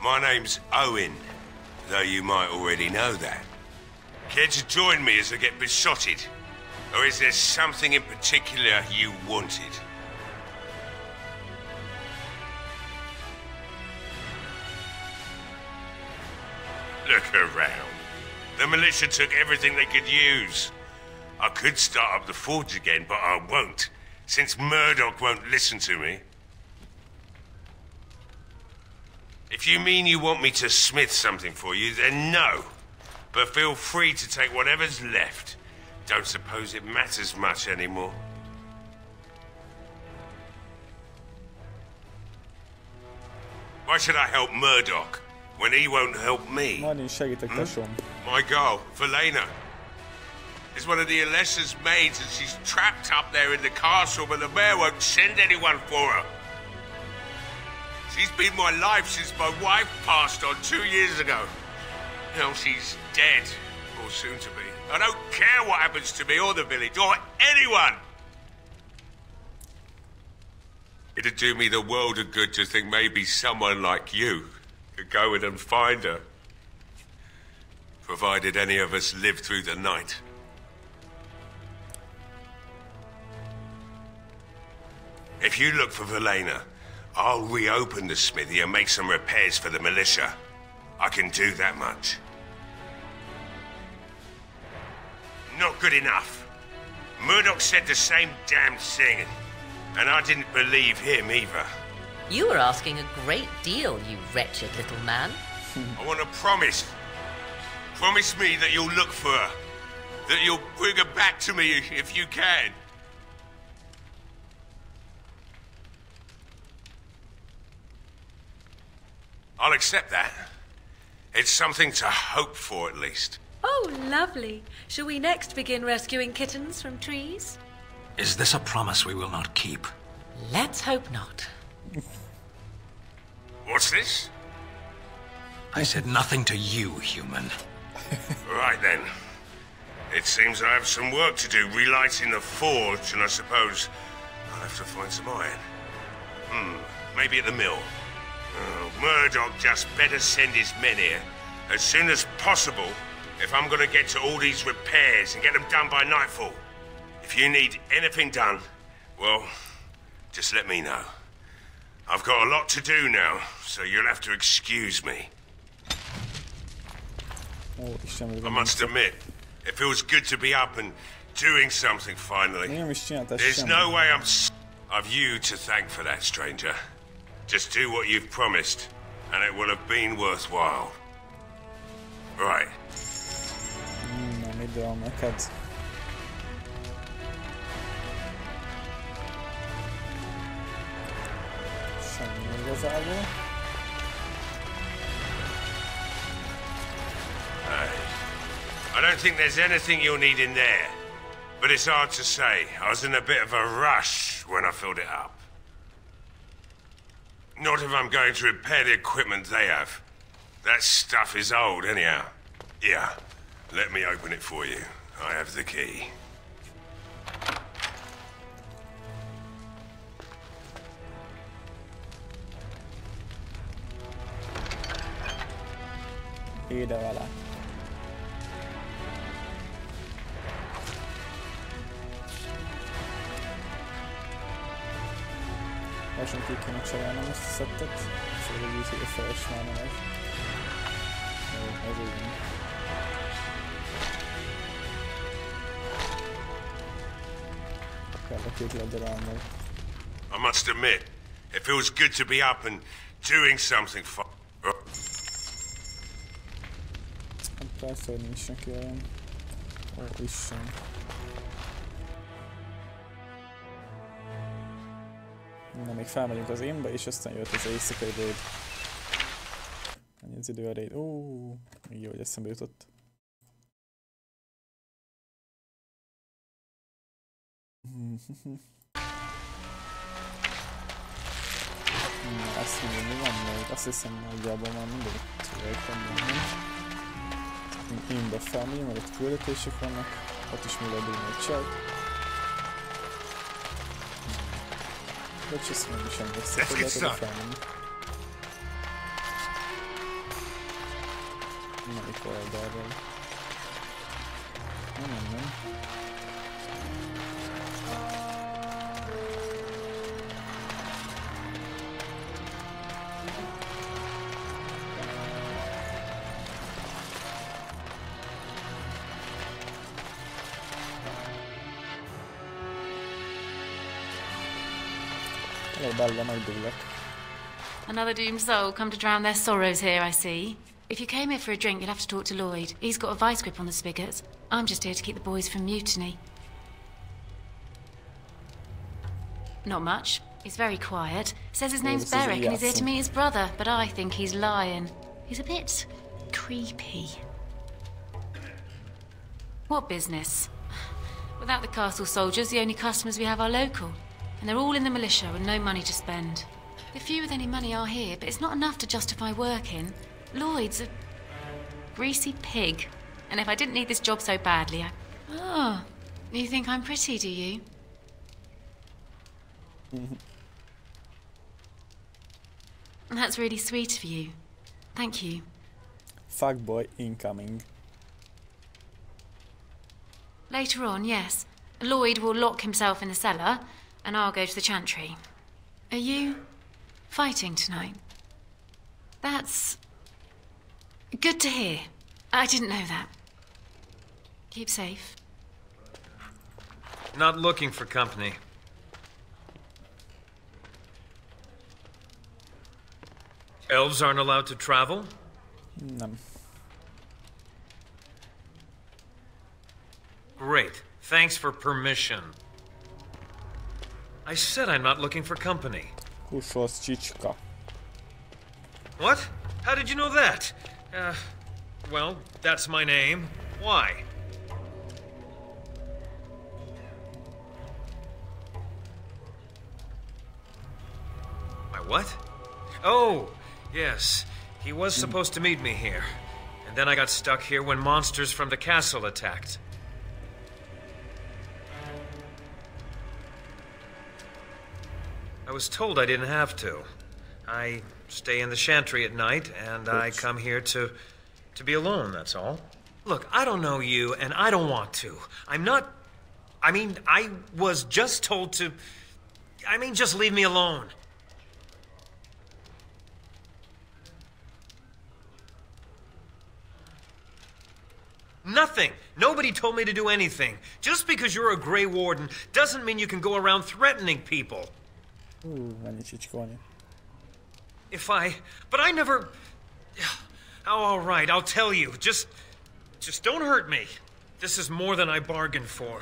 my name's Owen, though you might already know that. Care to join me as I get besotted? Or is there something in particular you wanted? Look around. The militia took everything they could use. I could start up the forge again, but I won't, since Murdoch won't listen to me. If you mean you want me to smith something for you, then no. But feel free to take whatever's left. Don't suppose it matters much anymore. Why should I help Murdoch when he won't help me? My girl, Velena, is one of the Alessa's maids and she's trapped up there in the castle, but the mayor won't send anyone for her. She's been my life since my wife passed on 2 years ago. Now she's dead, or soon to be. I don't care what happens to me or the village or anyone. It'd do me the world of good to think maybe someone like you could go in and find her. Provided any of us live through the night. If you look for Velena, I'll reopen the smithy and make some repairs for the militia. I can do that much. Not good enough. Murdoch said the same damn thing, and I didn't believe him either. You were asking a great deal, you wretched little man. I want a promise. Promise me that you'll look for her. That you'll bring her back to me if you can. I'll accept that. It's something to hope for, at least. Oh, lovely. Shall we next begin rescuing kittens from trees? Is this a promise we will not keep? Let's hope not. What's this? I said nothing to you, human. Right then. It seems I have some work to do relighting the forge, and I suppose I'll have to find some iron. Maybe at the mill. Murdoch just better send his men here as soon as possible if I'm gonna get to all these repairs and get them done by nightfall. If you need anything done, well, just let me know. I've got a lot to do now, so you'll have to excuse me. I must admit, it feels good to be up and doing something finally. There's no way I've you to thank for that, stranger. Just do what you've promised, and it will have been worthwhile. Right. Nem idő neked. igazából. I don't think there's anything you'll need in there. But it's hard to say. I was in a bit of a rush when I filled it up. Not if I'm going to repair the equipment they have. That stuff is old, anyhow. Yeah, let me open it for you. I have the key. Ide vele. Lassan ki kéne cserélnem ezt a szettet, szóval úgy, hogy a feles már nem ez. Jó, ez úgy van. Kell a két lederálmok. I must admit, it feels good to be up and doing something for... Hát persze, hogy nincs neki olyan. Ó, Isten. Na, még felmegyünk az énbe, és aztán jött az éjszakai raid. Annyi az idő a raid. Még jó, hogy eszembe jutott. Na, azt mondom, mi van még? Azt hiszem, nagyjából már mindegyik tudják. Énbe felmegyünk, mert ott küldetések vannak. Ott is még adunk egy cselt. Let's just maybe show this. Let's get started. Melyik oldalról? Nem. Another doomed soul come to drown their sorrows here, I see. If you came here for a drink, you'll have to talk to Lloyd. He's got a vice grip on the spigots. I'm just here to keep the boys from mutiny. Not much. He's very quiet. Says his name's Beric and he's here to meet his brother, but I think he's lying. He's a bit creepy. What business? Without the castle soldiers, the only customers we have are local. And they're all in the militia with no money to spend. The few with any money are here, but it's not enough to justify working. Lloyd's a greasy pig. And if I didn't need this job so badly, Oh, you think I'm pretty, do you? That's really sweet of you. Thank you. Fuckboy incoming. Later on, yes. Lloyd will lock himself in the cellar, and I'll go to the chantry. Are you fighting tonight? That's good to hear. I didn't know that. Keep safe. Not looking for company. Elves aren't allowed to travel? No. Great. Thanks for permission. I said I'm not looking for company. What? How did you know that? Well, that's my name. Why? My what? Oh, yes. He was supposed to meet me here. And then I got stuck here when monsters from the castle attacked. I was told I didn't have to. I stay in the chantry at night, and I come here to be alone, that's all. Look, I don't know you, and I don't want to. I'm not... I mean, I was just told to... I mean, just leave me alone. Nothing. Nobody told me to do anything. Just because you're a Grey Warden doesn't mean you can go around threatening people. But I never... Oh, all right, I'll tell you. Just don't hurt me. This is more than I bargained for.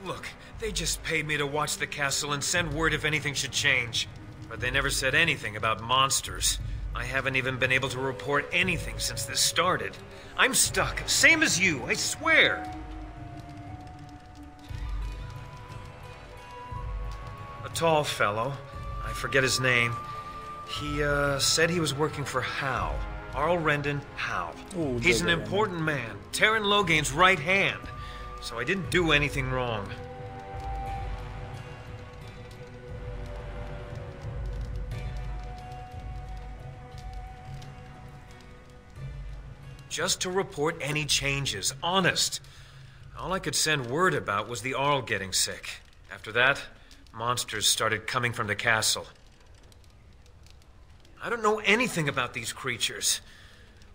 Look, they just paid me to watch the castle and send word if anything should change. But they never said anything about monsters. I haven't even been able to report anything since this started. I'm stuck, same as you, I swear. A tall fellow, I forget his name. He, said he was working for Hal. Arl Rendon Hal. Ooh, He's an important man, Terran Logain's right hand. So I didn't do anything wrong. Just to report any changes, honest. All I could send word about was the Arl getting sick. After that, monsters started coming from the castle. I don't know anything about these creatures.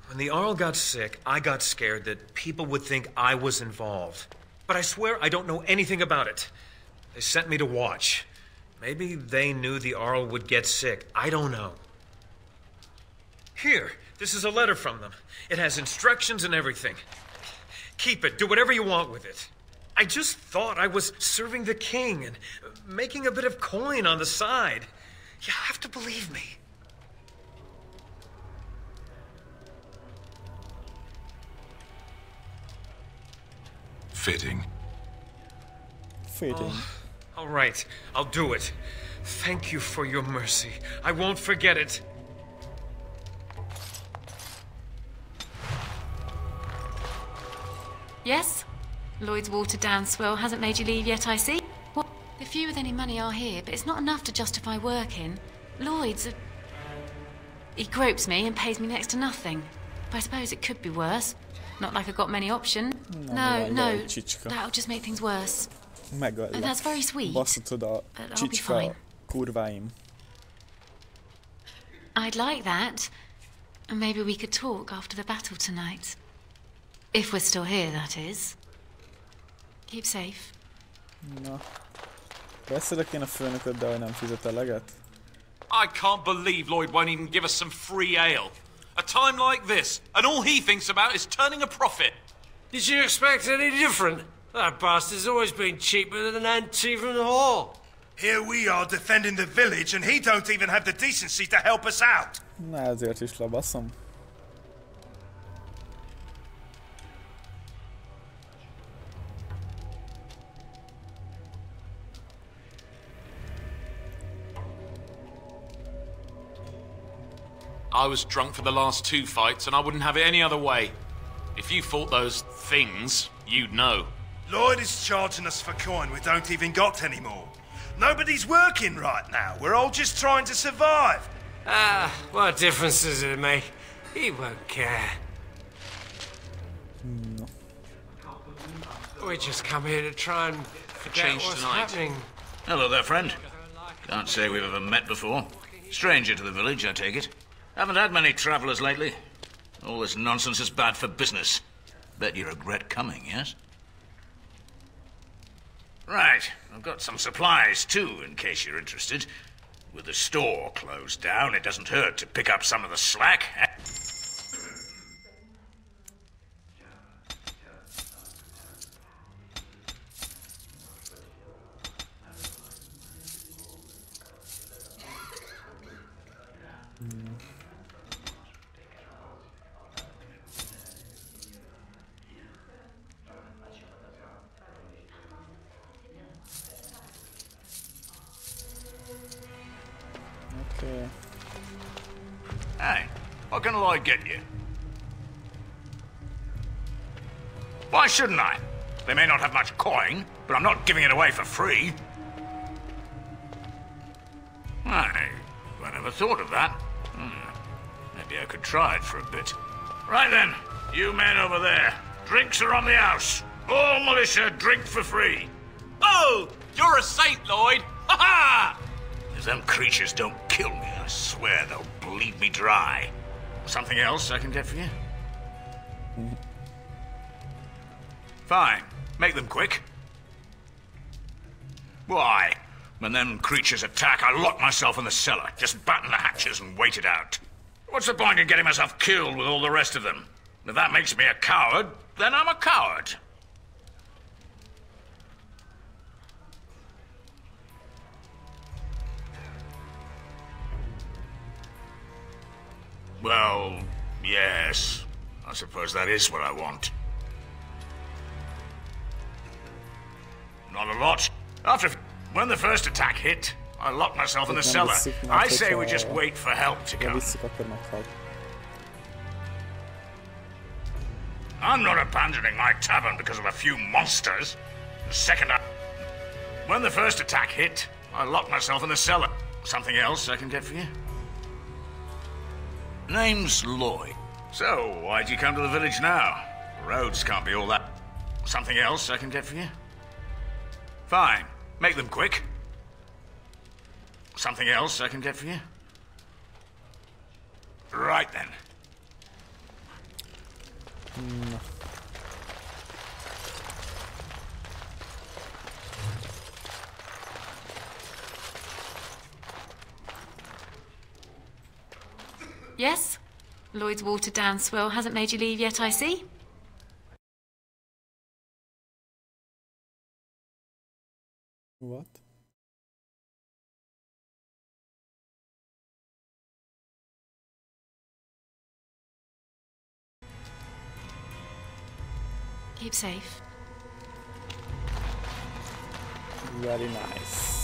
When the Arl got sick, I got scared that people would think I was involved. But I swear I don't know anything about it. They sent me to watch. Maybe they knew the Arl would get sick. I don't know. Here, this is a letter from them. It has instructions and everything. Keep it. Do whatever you want with it. I just thought I was serving the king and making a bit of coin on the side. You have to believe me. Fitting. Fitting. Oh, all right, I'll do it. Thank you for your mercy. I won't forget it. Yes? Lloyd's watered-down swill hasn't made you leave yet, I see. What? The few with any money are here, but it's not enough to justify working. Lloyd's he gropes me and pays me next to nothing. But I suppose it could be worse. Not like I've got many options. No, that'll just make things worse. Megöllek. That's very sweet. Baszhatod a csicska kurváim. I'd like that. And maybe we could talk after the battle tonight. If we're still here, that is. Keep safe. Na. Beszélek én a főnököddel, hogy nem fizet eleget? I can't believe Lloyd won't even give us some free ale. A time like this, and all he thinks about is turning a profit. Did you expect any different? That bastard's always been cheaper than an auntie from the hall. Here we are defending the village, and he don't even have the decency to help us out. Na, ezért is lebaszom. I was drunk for the last 2 fights, and I wouldn't have it any other way. If you fought those things, you'd know. Lloyd is charging us for coin we don't even got anymore. Nobody's working right now. We're all just trying to survive. Ah, what difference does it make? He won't care. No. We just come here to try and forget what's happening. Hello there, friend. Can't say we've ever met before. Stranger to the village, I take it. Haven't had many travellers lately. All this nonsense is bad for business. Bet you regret coming, yes? Right, I've got some supplies too, in case you're interested. With the store closed down, it doesn't hurt to pick up some of the slack. Okay. Hey, what can Lloyd get you? Why shouldn't I? They may not have much coin, but I'm not giving it away for free. I never thought of that. Maybe I could try it for a bit. Right then, you men over there. Drinks are on the house. All militia drink for free. Oh, you're a saint, Lloyd. Ha ha! If them creatures don't kill me, I swear they'll bleed me dry. Something else I can get for you? Fine. Make them quick. Why? When them creatures attack, I lock myself in the cellar. Just batten the hatches and wait it out. What's the point in getting myself killed with all the rest of them? If that makes me a coward, then I'm a coward. Well, yes. I suppose that is what I want. Not a lot. When the first attack hit, I locked myself in the cellar. I say we just wait for help to come. I'm not abandoning my tavern because of a few monsters. When the first attack hit, I locked myself in the cellar. Something else I can get for you? Name's Lloyd. So, why'd you come to the village now? The roads can't be all that. Something else I can get for you? Fine. Make them quick. Something else I can get for you? Right then. Yes? Lloyd's watered down swill hasn't made you leave yet, I see. What? Keep safe. Very nice.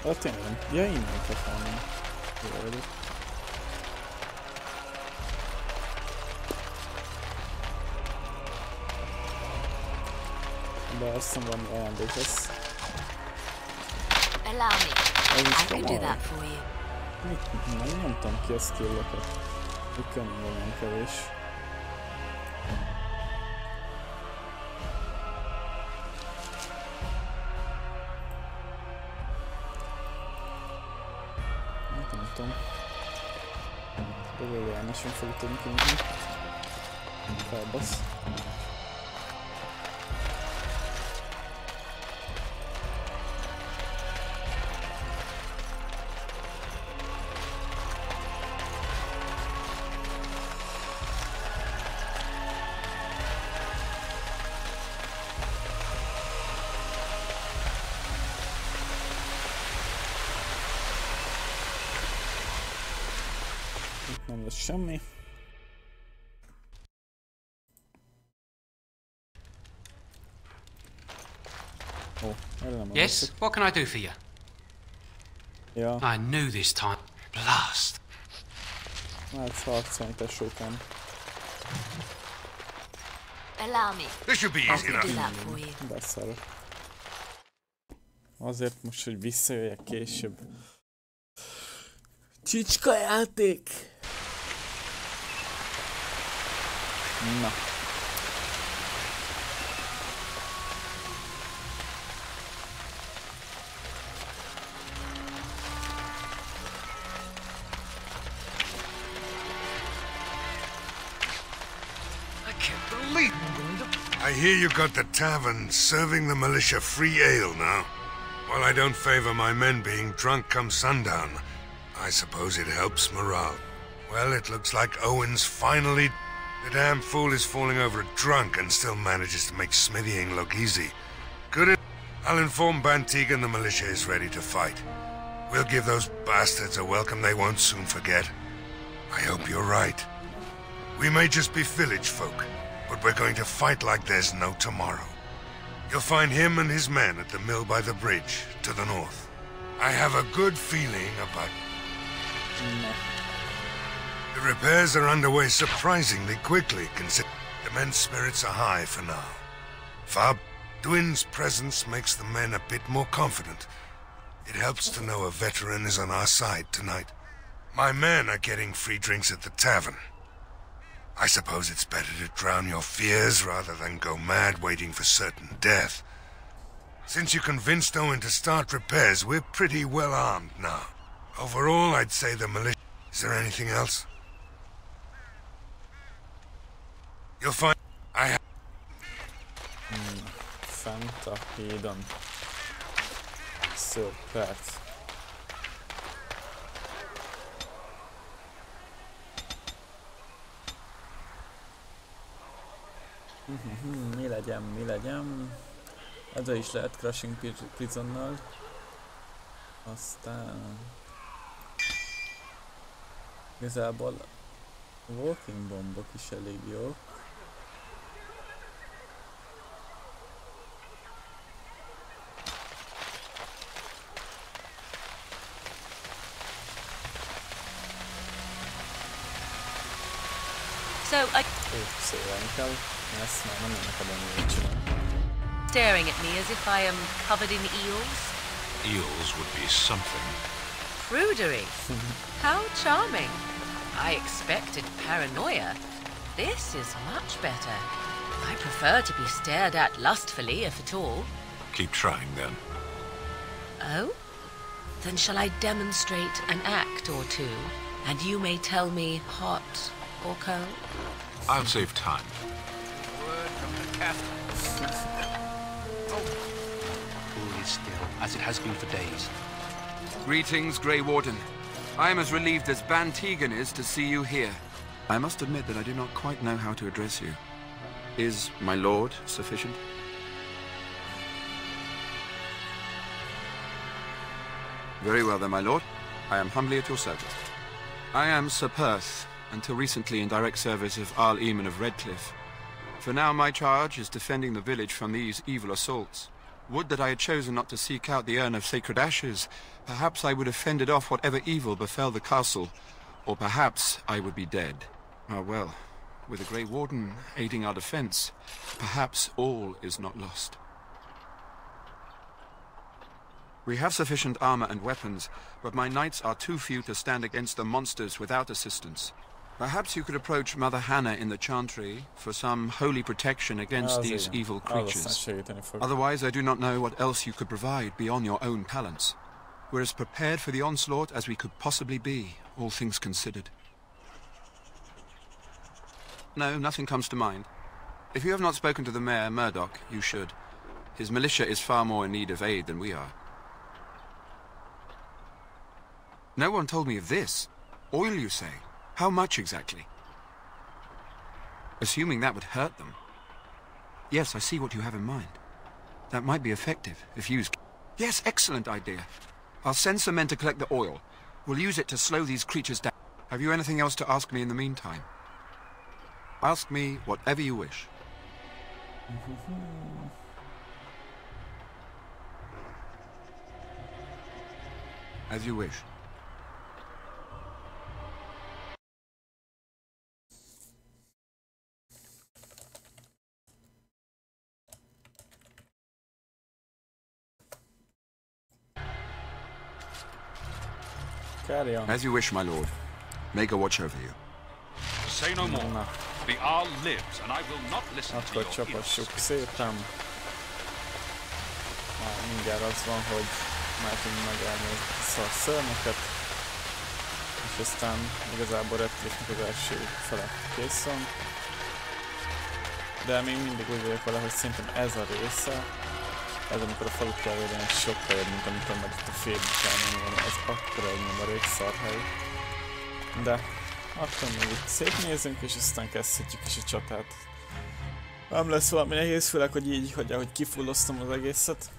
Ja, tényleg. Ja, innen kell falni. Jó vagyok. De azt hiszem van ajándék lesz. Ez is komoly. Nem nyomtam ki a skill-okat. Mikor nem olyan kevés. Nem fogjuk tudni kinyitni. Felbasz. Itt nem lesz semmi. Yes? What can I do for you? Yeah. I knew this time. Blast. Let's harcolni tesókám. Allow me. This should be easy enough. Beszarok. Azért most, hogy visszajöjjek később. Csicska játék! Na. I hear you got the tavern serving the militia free ale now. While I don't favor my men being drunk come sundown, I suppose it helps morale. Well, it looks like Owen's finally... The damn fool is falling over drunk and still manages to make smithying look easy. Good. I'll inform Bantigan the militia is ready to fight. We'll give those bastards a welcome they won't soon forget. I hope you're right. We may just be village folk, but we're going to fight like there's no tomorrow. You'll find him and his men at the mill by the bridge, to the north. I have a good feeling about... The repairs are underway surprisingly quickly, considering the men's spirits are high for now. Fab, Dwin's presence makes the men a bit more confident. It helps to know a veteran is on our side tonight. My men are getting free drinks at the tavern. I suppose it's better to drown your fears rather than go mad waiting for certain death. Since you convinced Owen to start repairs, we're pretty well armed now. Overall, I'd say the militia... Is there anything else? You'll find... I have... Fent a hídon. Ször perc. Mi legyen? Ezzel is lehet Crushing Prisonnal. Aztán... Igazából a Walking Bombok is elég jó. So I... szépen kell. Ezt már nem akarom jól csinálni. Staring at me as if I am covered in eels? Eels would be something. Prudery. How charming. I expected paranoia. This is much better. I prefer to be stared at lustfully, if at all. Keep trying, then. Oh? Then shall I demonstrate an act or two, and you may tell me hot or cold? I'll save time. Word from the captain. All is still, as it has been for days. Greetings, Grey Warden. I am as relieved as Ban Tegan is to see you here. I must admit that I do not quite know how to address you. Is my lord sufficient? Very well then, my lord. I am humbly at your service. I am Sir Perth, until recently in direct service of Arl Eamon of Redcliffe. For now my charge is defending the village from these evil assaults. Would that I had chosen not to seek out the urn of sacred ashes. Perhaps I would have fended off whatever evil befell the castle, or perhaps I would be dead. Ah well, with the Grey Warden aiding our defense, perhaps all is not lost. We have sufficient armor and weapons, but my knights are too few to stand against the monsters without assistance. Perhaps you could approach Mother Hannah in the Chantry for some holy protection against these evil creatures. Otherwise, I do not know what else you could provide beyond your own talents. We're as prepared for the onslaught as we could possibly be, all things considered. No, nothing comes to mind. If you have not spoken to the Mayor, Murdoch, you should. His militia is far more in need of aid than we are. No one told me of this. Oil, you say? How much exactly? Assuming that would hurt them. Yes, I see what you have in mind. That might be effective, if used. Yes, excellent idea. I'll send some men to collect the oil. We'll use it to slow these creatures down. Have you anything else to ask me in the meantime? Ask me whatever you wish. As you wish. Carry on. As you wish, my lord. May God watch over you. Say no more. The Arl lives, and I will not listen to your csapassuk szépen. Mindjárt az van, hogy már tudunk megállni a szörnyeket. És aztán igazából Redcliffe-nek az első fele kész van. De még mindig úgy vagyok vele, hogy szerintem ez a része, ez amikor a falut kell védeni, sokkal jobb, mint amikor majd itt a félbe kell menni, ez akkora egy nyomorék szarhely. De akkor még itt szétnézünk, és aztán kezdhetjük is a csatát. Nem lesz valami nehéz, főleg, hogy így, hogy kifulloztam az egészet.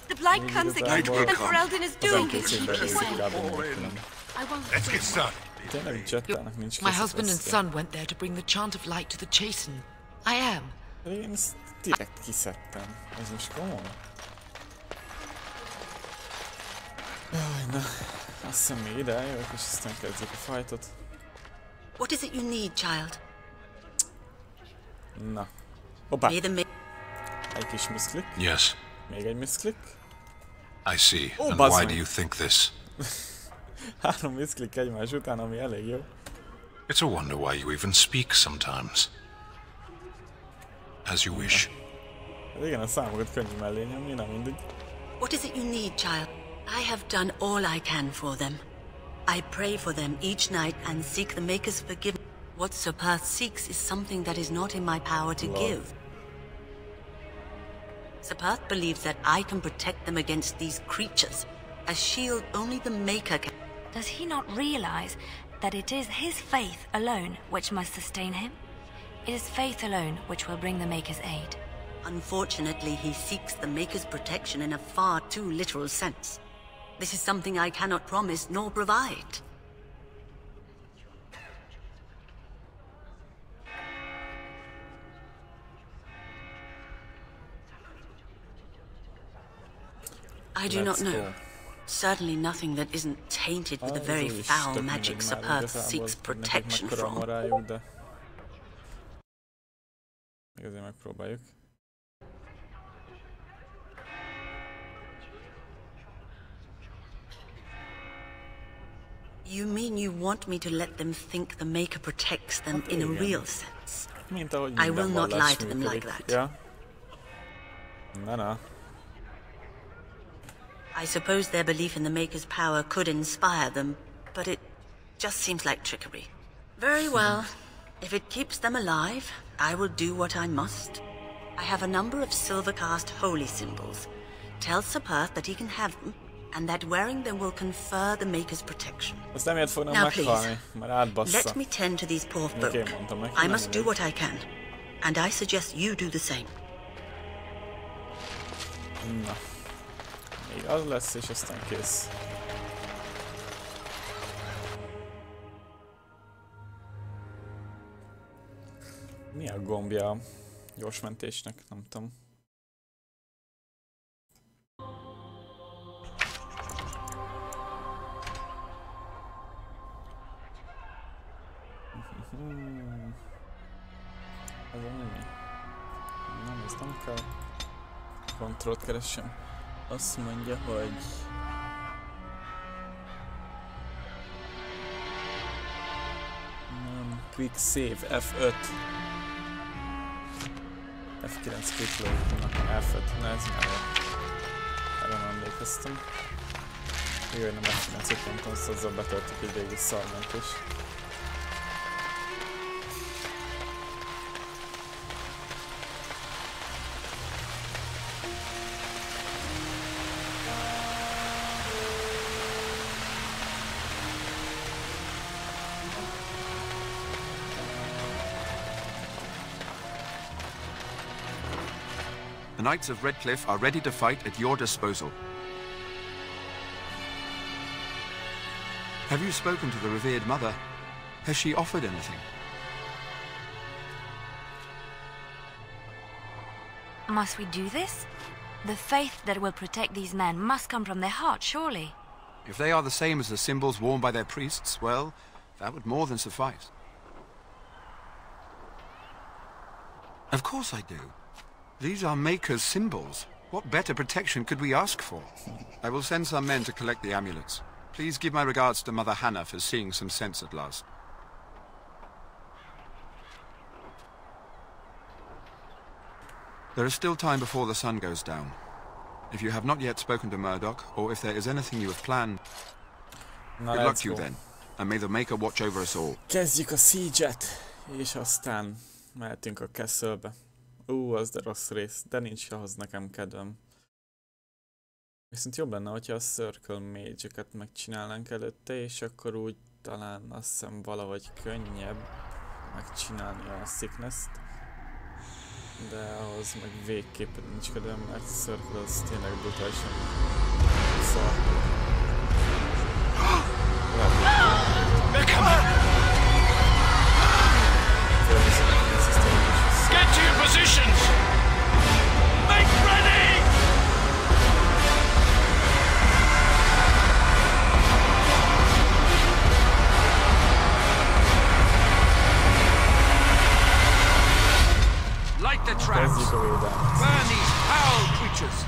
The blight comes again, and Ferelden is doing it. Let's get started. Tényleg jettának nincs My husband and son went there to bring the chant of light to the chastened. I am. Én ezt direkt kiszedtem. Ez most komoly? Jaj, na. Azt hiszem még ide eljövök, és aztán kezdjük a fightot. What is it you need, child? Na. Hoppá! Egy kis miszklik. Yes. Még egy miszklik. I see. And why do you think this? 3 miszklik egymás után, ami elég jó. It's a wonder why you even speak sometimes. As you wish. Igen, a számokat könnyű mellé nyomni, nem mindegy. What is it you need, child? I have done all I can for them. I pray for them each night and seek the Maker's forgiveness. What Sir Perth seeks is something that is not in my power to give. Sepath believes that I can protect them against these creatures. A shield only the Maker can... Does he not realize that it is his faith alone which must sustain him? It is faith alone which will bring the Maker's aid. Unfortunately, he seeks the Maker's protection in a far too literal sense. This is something I cannot promise nor provide. I do not know. Certainly nothing that isn't tainted with the very foul magic Sepath seeks protection from. Azért megpróbáljuk. You mean you want me to let them think the Maker protects them in a real sense? I will not lie to them like that. Ja. Na. I suppose their belief in the Maker's power could inspire them, but it just seems like trickery. Very well. If it keeps them alive, I will do what I must. I have a number of silver-cast holy symbols. Tell Sepath that he can have them, and that wearing them will confer the Maker's protection. Now please, let me tend to these poor folk. I must do what I can, and I suggest you do the same. Na. Még az lesz, és aztán kész. Mi a gombja a gyorsmentésnek? Nem tudom. Ez a mi? Nem, ez nem kell. Kontrollt keresem. Azt mondja, hogy... Nem, quick save, F5. F9 quick load, na, F5, na ez már erre nem emlékeztem. Jó, hogy nem F9 5 azt azzal betöltük egy végig szarmentés. The Knights of Redcliffe are ready to fight at your disposal. Have you spoken to the revered mother? Has she offered anything? Must we do this? The faith that will protect these men must come from their heart, surely. If they are the same as the symbols worn by their priests, well, that would more than suffice. Of course I do. These are Maker's symbols. What better protection could we ask for? I will send some men to collect the amulets. Please give my regards to Mother Hannah for seeing some sense at last. There is still time before the sun goes down. If you have not yet spoken to Murdoch, or if there is anything you have planned, good luck to you then, and may the Maker watch over us all. Kezdjük a siege-et, és aztán mehetünk a castle-be. Az de rossz rész, de nincs ahhoz nekem kedvem. Viszont jobb lenne, hogyha a Circle Mage-öket megcsinálnánk előtte, és akkor úgy talán azt hiszem valahogy könnyebb megcsinálni a Sickness-t. De ahhoz meg végképpen nincs kedvem, mert a Circle az tényleg brutálisan szar. Get to your positions! Make ready! Light the traps! Burn these foul creatures!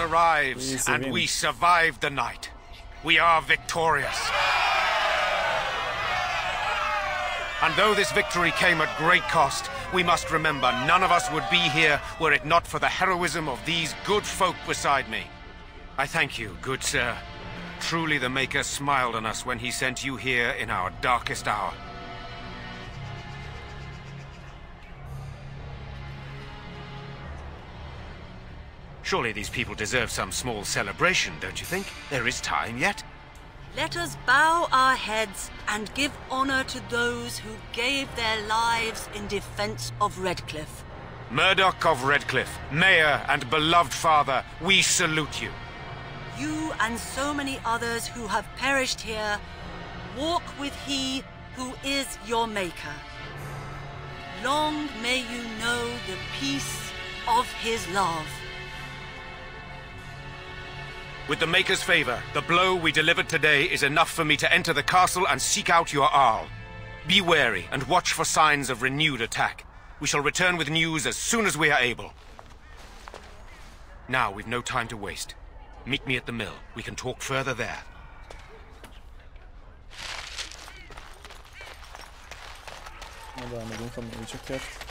arrives, and we survived the night. We are victorious. And though this victory came at great cost, we must remember none of us would be here were it not for the heroism of these good folk beside me. I thank you, good sir. Truly the Maker smiled on us when he sent you here in our darkest hour. Surely these people deserve some small celebration, don't you think? There is time yet. Let us bow our heads and give honor to those who gave their lives in defense of Redcliffe. Murdoch of Redcliffe, Mayor and beloved father, we salute you. You and so many others who have perished here, walk with he who is your Maker. Long may you know the peace of his love. With the Maker's favor, the blow we delivered today is enough for me to enter the castle and seek out your Arl. Be wary and watch for signs of renewed attack. We shall return with news as soon as we are able. Now, we've no time to waste. Meet me at the mill. We can talk further there. Oda megyünk a mécsökért.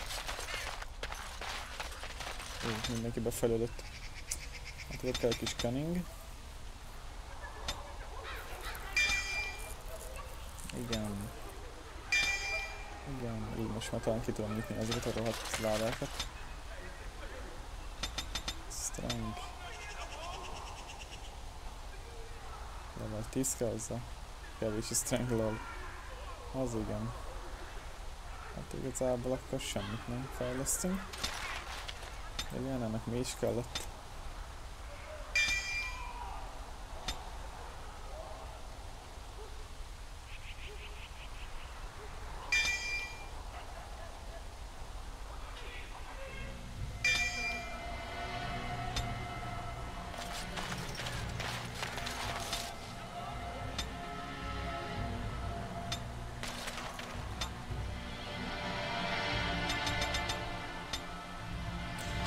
Mindenki befelődött. Hát itt kell egy kis cunning. Igen. Igen, így most már talán ki tudom nyitni ezeket a rohadt ládákat. Strength. Level 10 kell hozzá. Kevés a strength lol. Az igen. Hát igazából akkor semmit nem fejlesztünk. De ilyen ennek mi is kellett.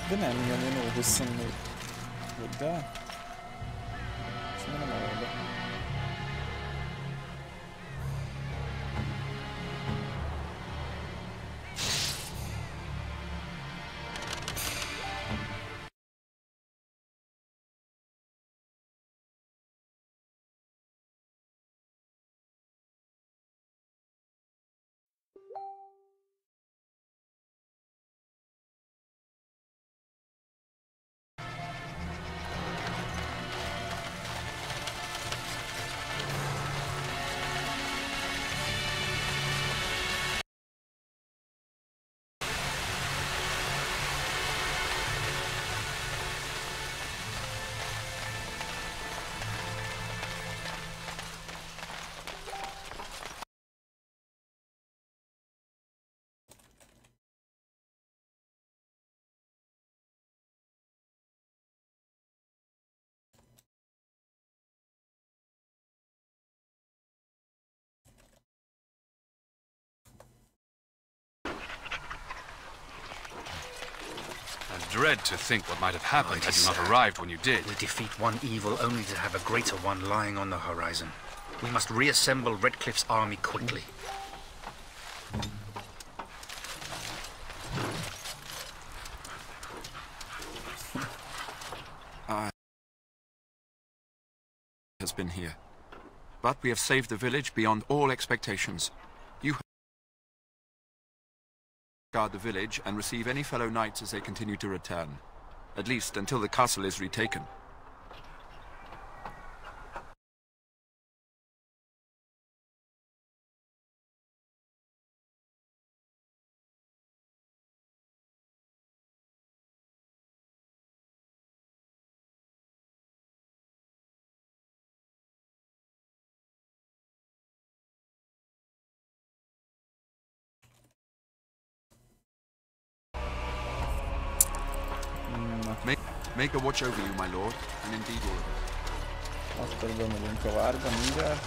De nem nyomjon O24. De? És mi nem arra? Dread to think what might have happened had you not arrived when you did. We defeat one evil only to have a greater one lying on the horizon. We must reassemble Redcliffe's army quickly. Has been here. But we have saved the village beyond all expectations. You guard the village and receive any fellow knights as they continue to return. At least until the castle is retaken. Make a watch over you, my lord, and indeed all of us. Akkor bemegyünk a várba mindjárt.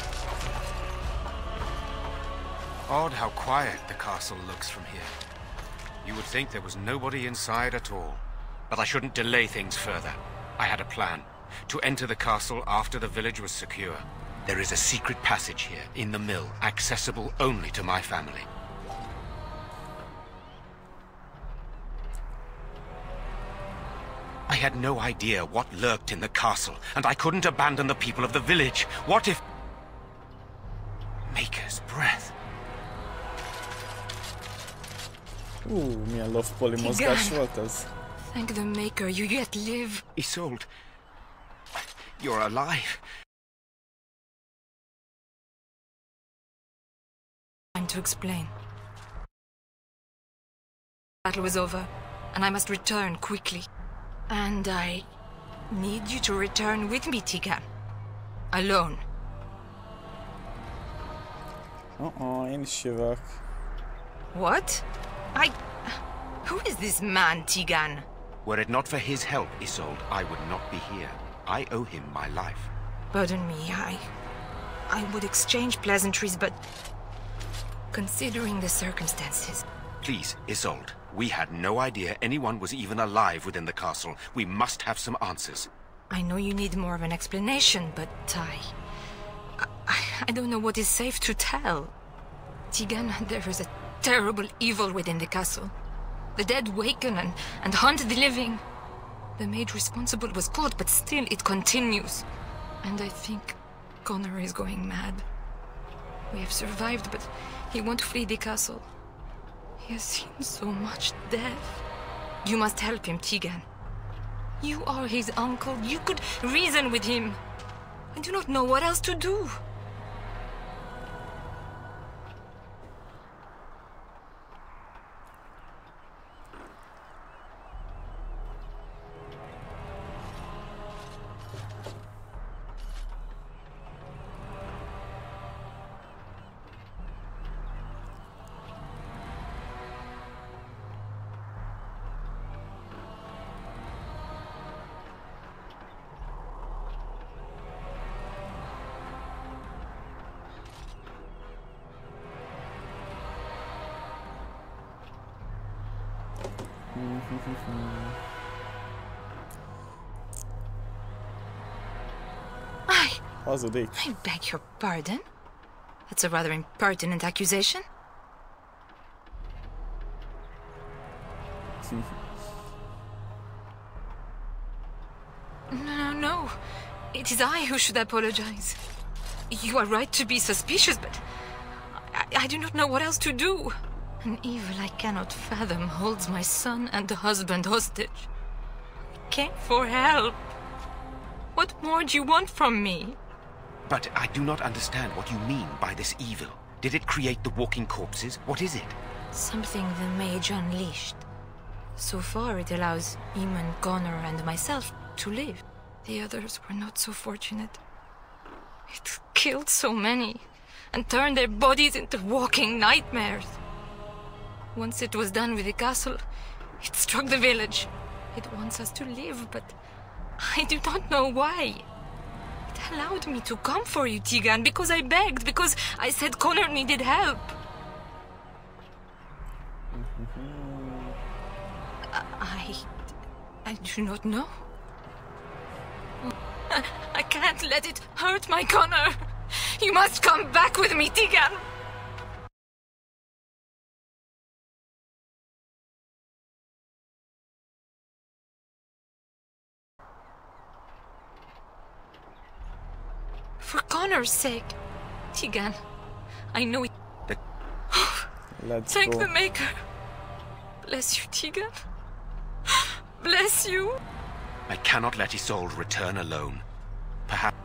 Odd how quiet the castle looks from here. You would think there was nobody inside at all. But I shouldn't delay things further. I had a plan. to enter the castle after the village was secure. There is a secret passage here, in the mill, accessible only to my family. I had no idea what lurked in the castle, and I couldn't abandon the people of the village. What if... Maker's breath. Milyen love-poly mozgás volt ez? Thank the Maker, you yet live. Isolde, you're alive. Time to explain. Battle was over, and I must return quickly. And I need you to return with me, Tigan. Alone. Én is jövök. What? Who is this man, Tigan? Were it not for his help, Isolde, I would not be here. I owe him my life. Pardon me, I would exchange pleasantries, but... considering the circumstances... Please, Isolde, we had no idea anyone was even alive within the castle. We must have some answers. I know you need more of an explanation, but I don't know what is safe to tell. Tigan, there is a terrible evil within the castle. The dead waken and haunt the living. The maid responsible was caught, but still it continues. And I think Connor is going mad. We have survived, but he won't flee the castle. He has seen so much death. You must help him, Tigan. You are his uncle. You could reason with him. I do not know what else to do. I beg your pardon? That's a rather impertinent accusation. No. It is I who should apologize. You are right to be suspicious, but I do not know what else to do. An evil I cannot fathom holds my son and husband hostage. I came for help. What more do you want from me? But I do not understand what you mean by this evil. Did it create the walking corpses? What is it? Something the mage unleashed. So far it allows Eamon, Connor and myself to live. The others were not so fortunate. It killed so many and turned their bodies into walking nightmares. Once it was done with the castle, it struck the village. It wants us to live, but I do not know why. It allowed me to come for you, Tigan, because I begged, because I said Connor needed help. I do not know. I can't let it hurt my Connor. You must come back with me, Tigan. For Connor's sake, Tigan, I know it. Let's Thank go. the Maker. Bless you, Tigan. Bless you. I cannot let Isolde return alone. Perhaps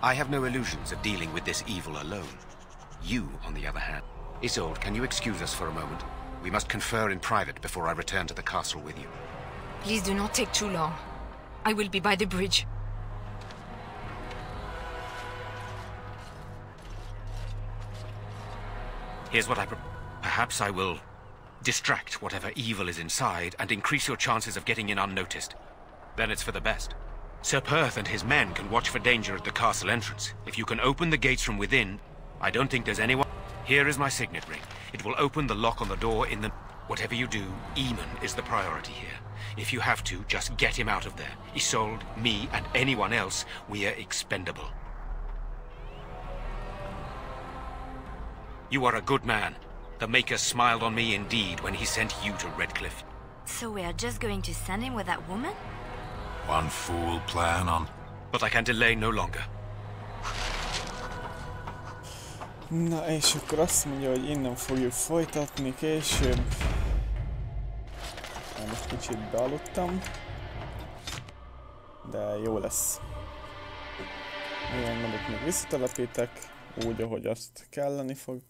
I have no illusions of dealing with this evil alone. You, on the other hand. Isolde, can you excuse us for a moment? We must confer in private before I return to the castle with you. Please do not take too long. I will be by the bridge. Here's what Perhaps I will distract whatever evil is inside and increase your chances of getting in unnoticed. Then it's for the best. Sir Perth and his men can watch for danger at the castle entrance. If you can open the gates from within, I don't think there's anyone... Here is my signet ring. It will open the lock on the door in the... Whatever you do, Eamon is the priority here. If you have to, just get him out of there. Isolde, me, and anyone else, we are expendable. You are a good man. The Maker smiled on me indeed when he sent you to Redcliffe. So we are just going to send him with that woman? One fool plan on... But I can delay no longer. Na, és akkor azt mondja, hogy innen fogjuk folytatni később. Most kicsit bealudtam. De jó lesz. Milyen mondok, még visszatelepítek, úgy, ahogy azt kelleni fog.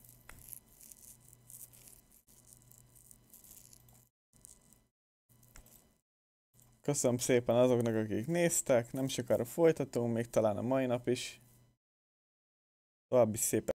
Köszönöm szépen azoknak, akik néztek, nem sokára folytatunk, még talán a mai nap is. További szép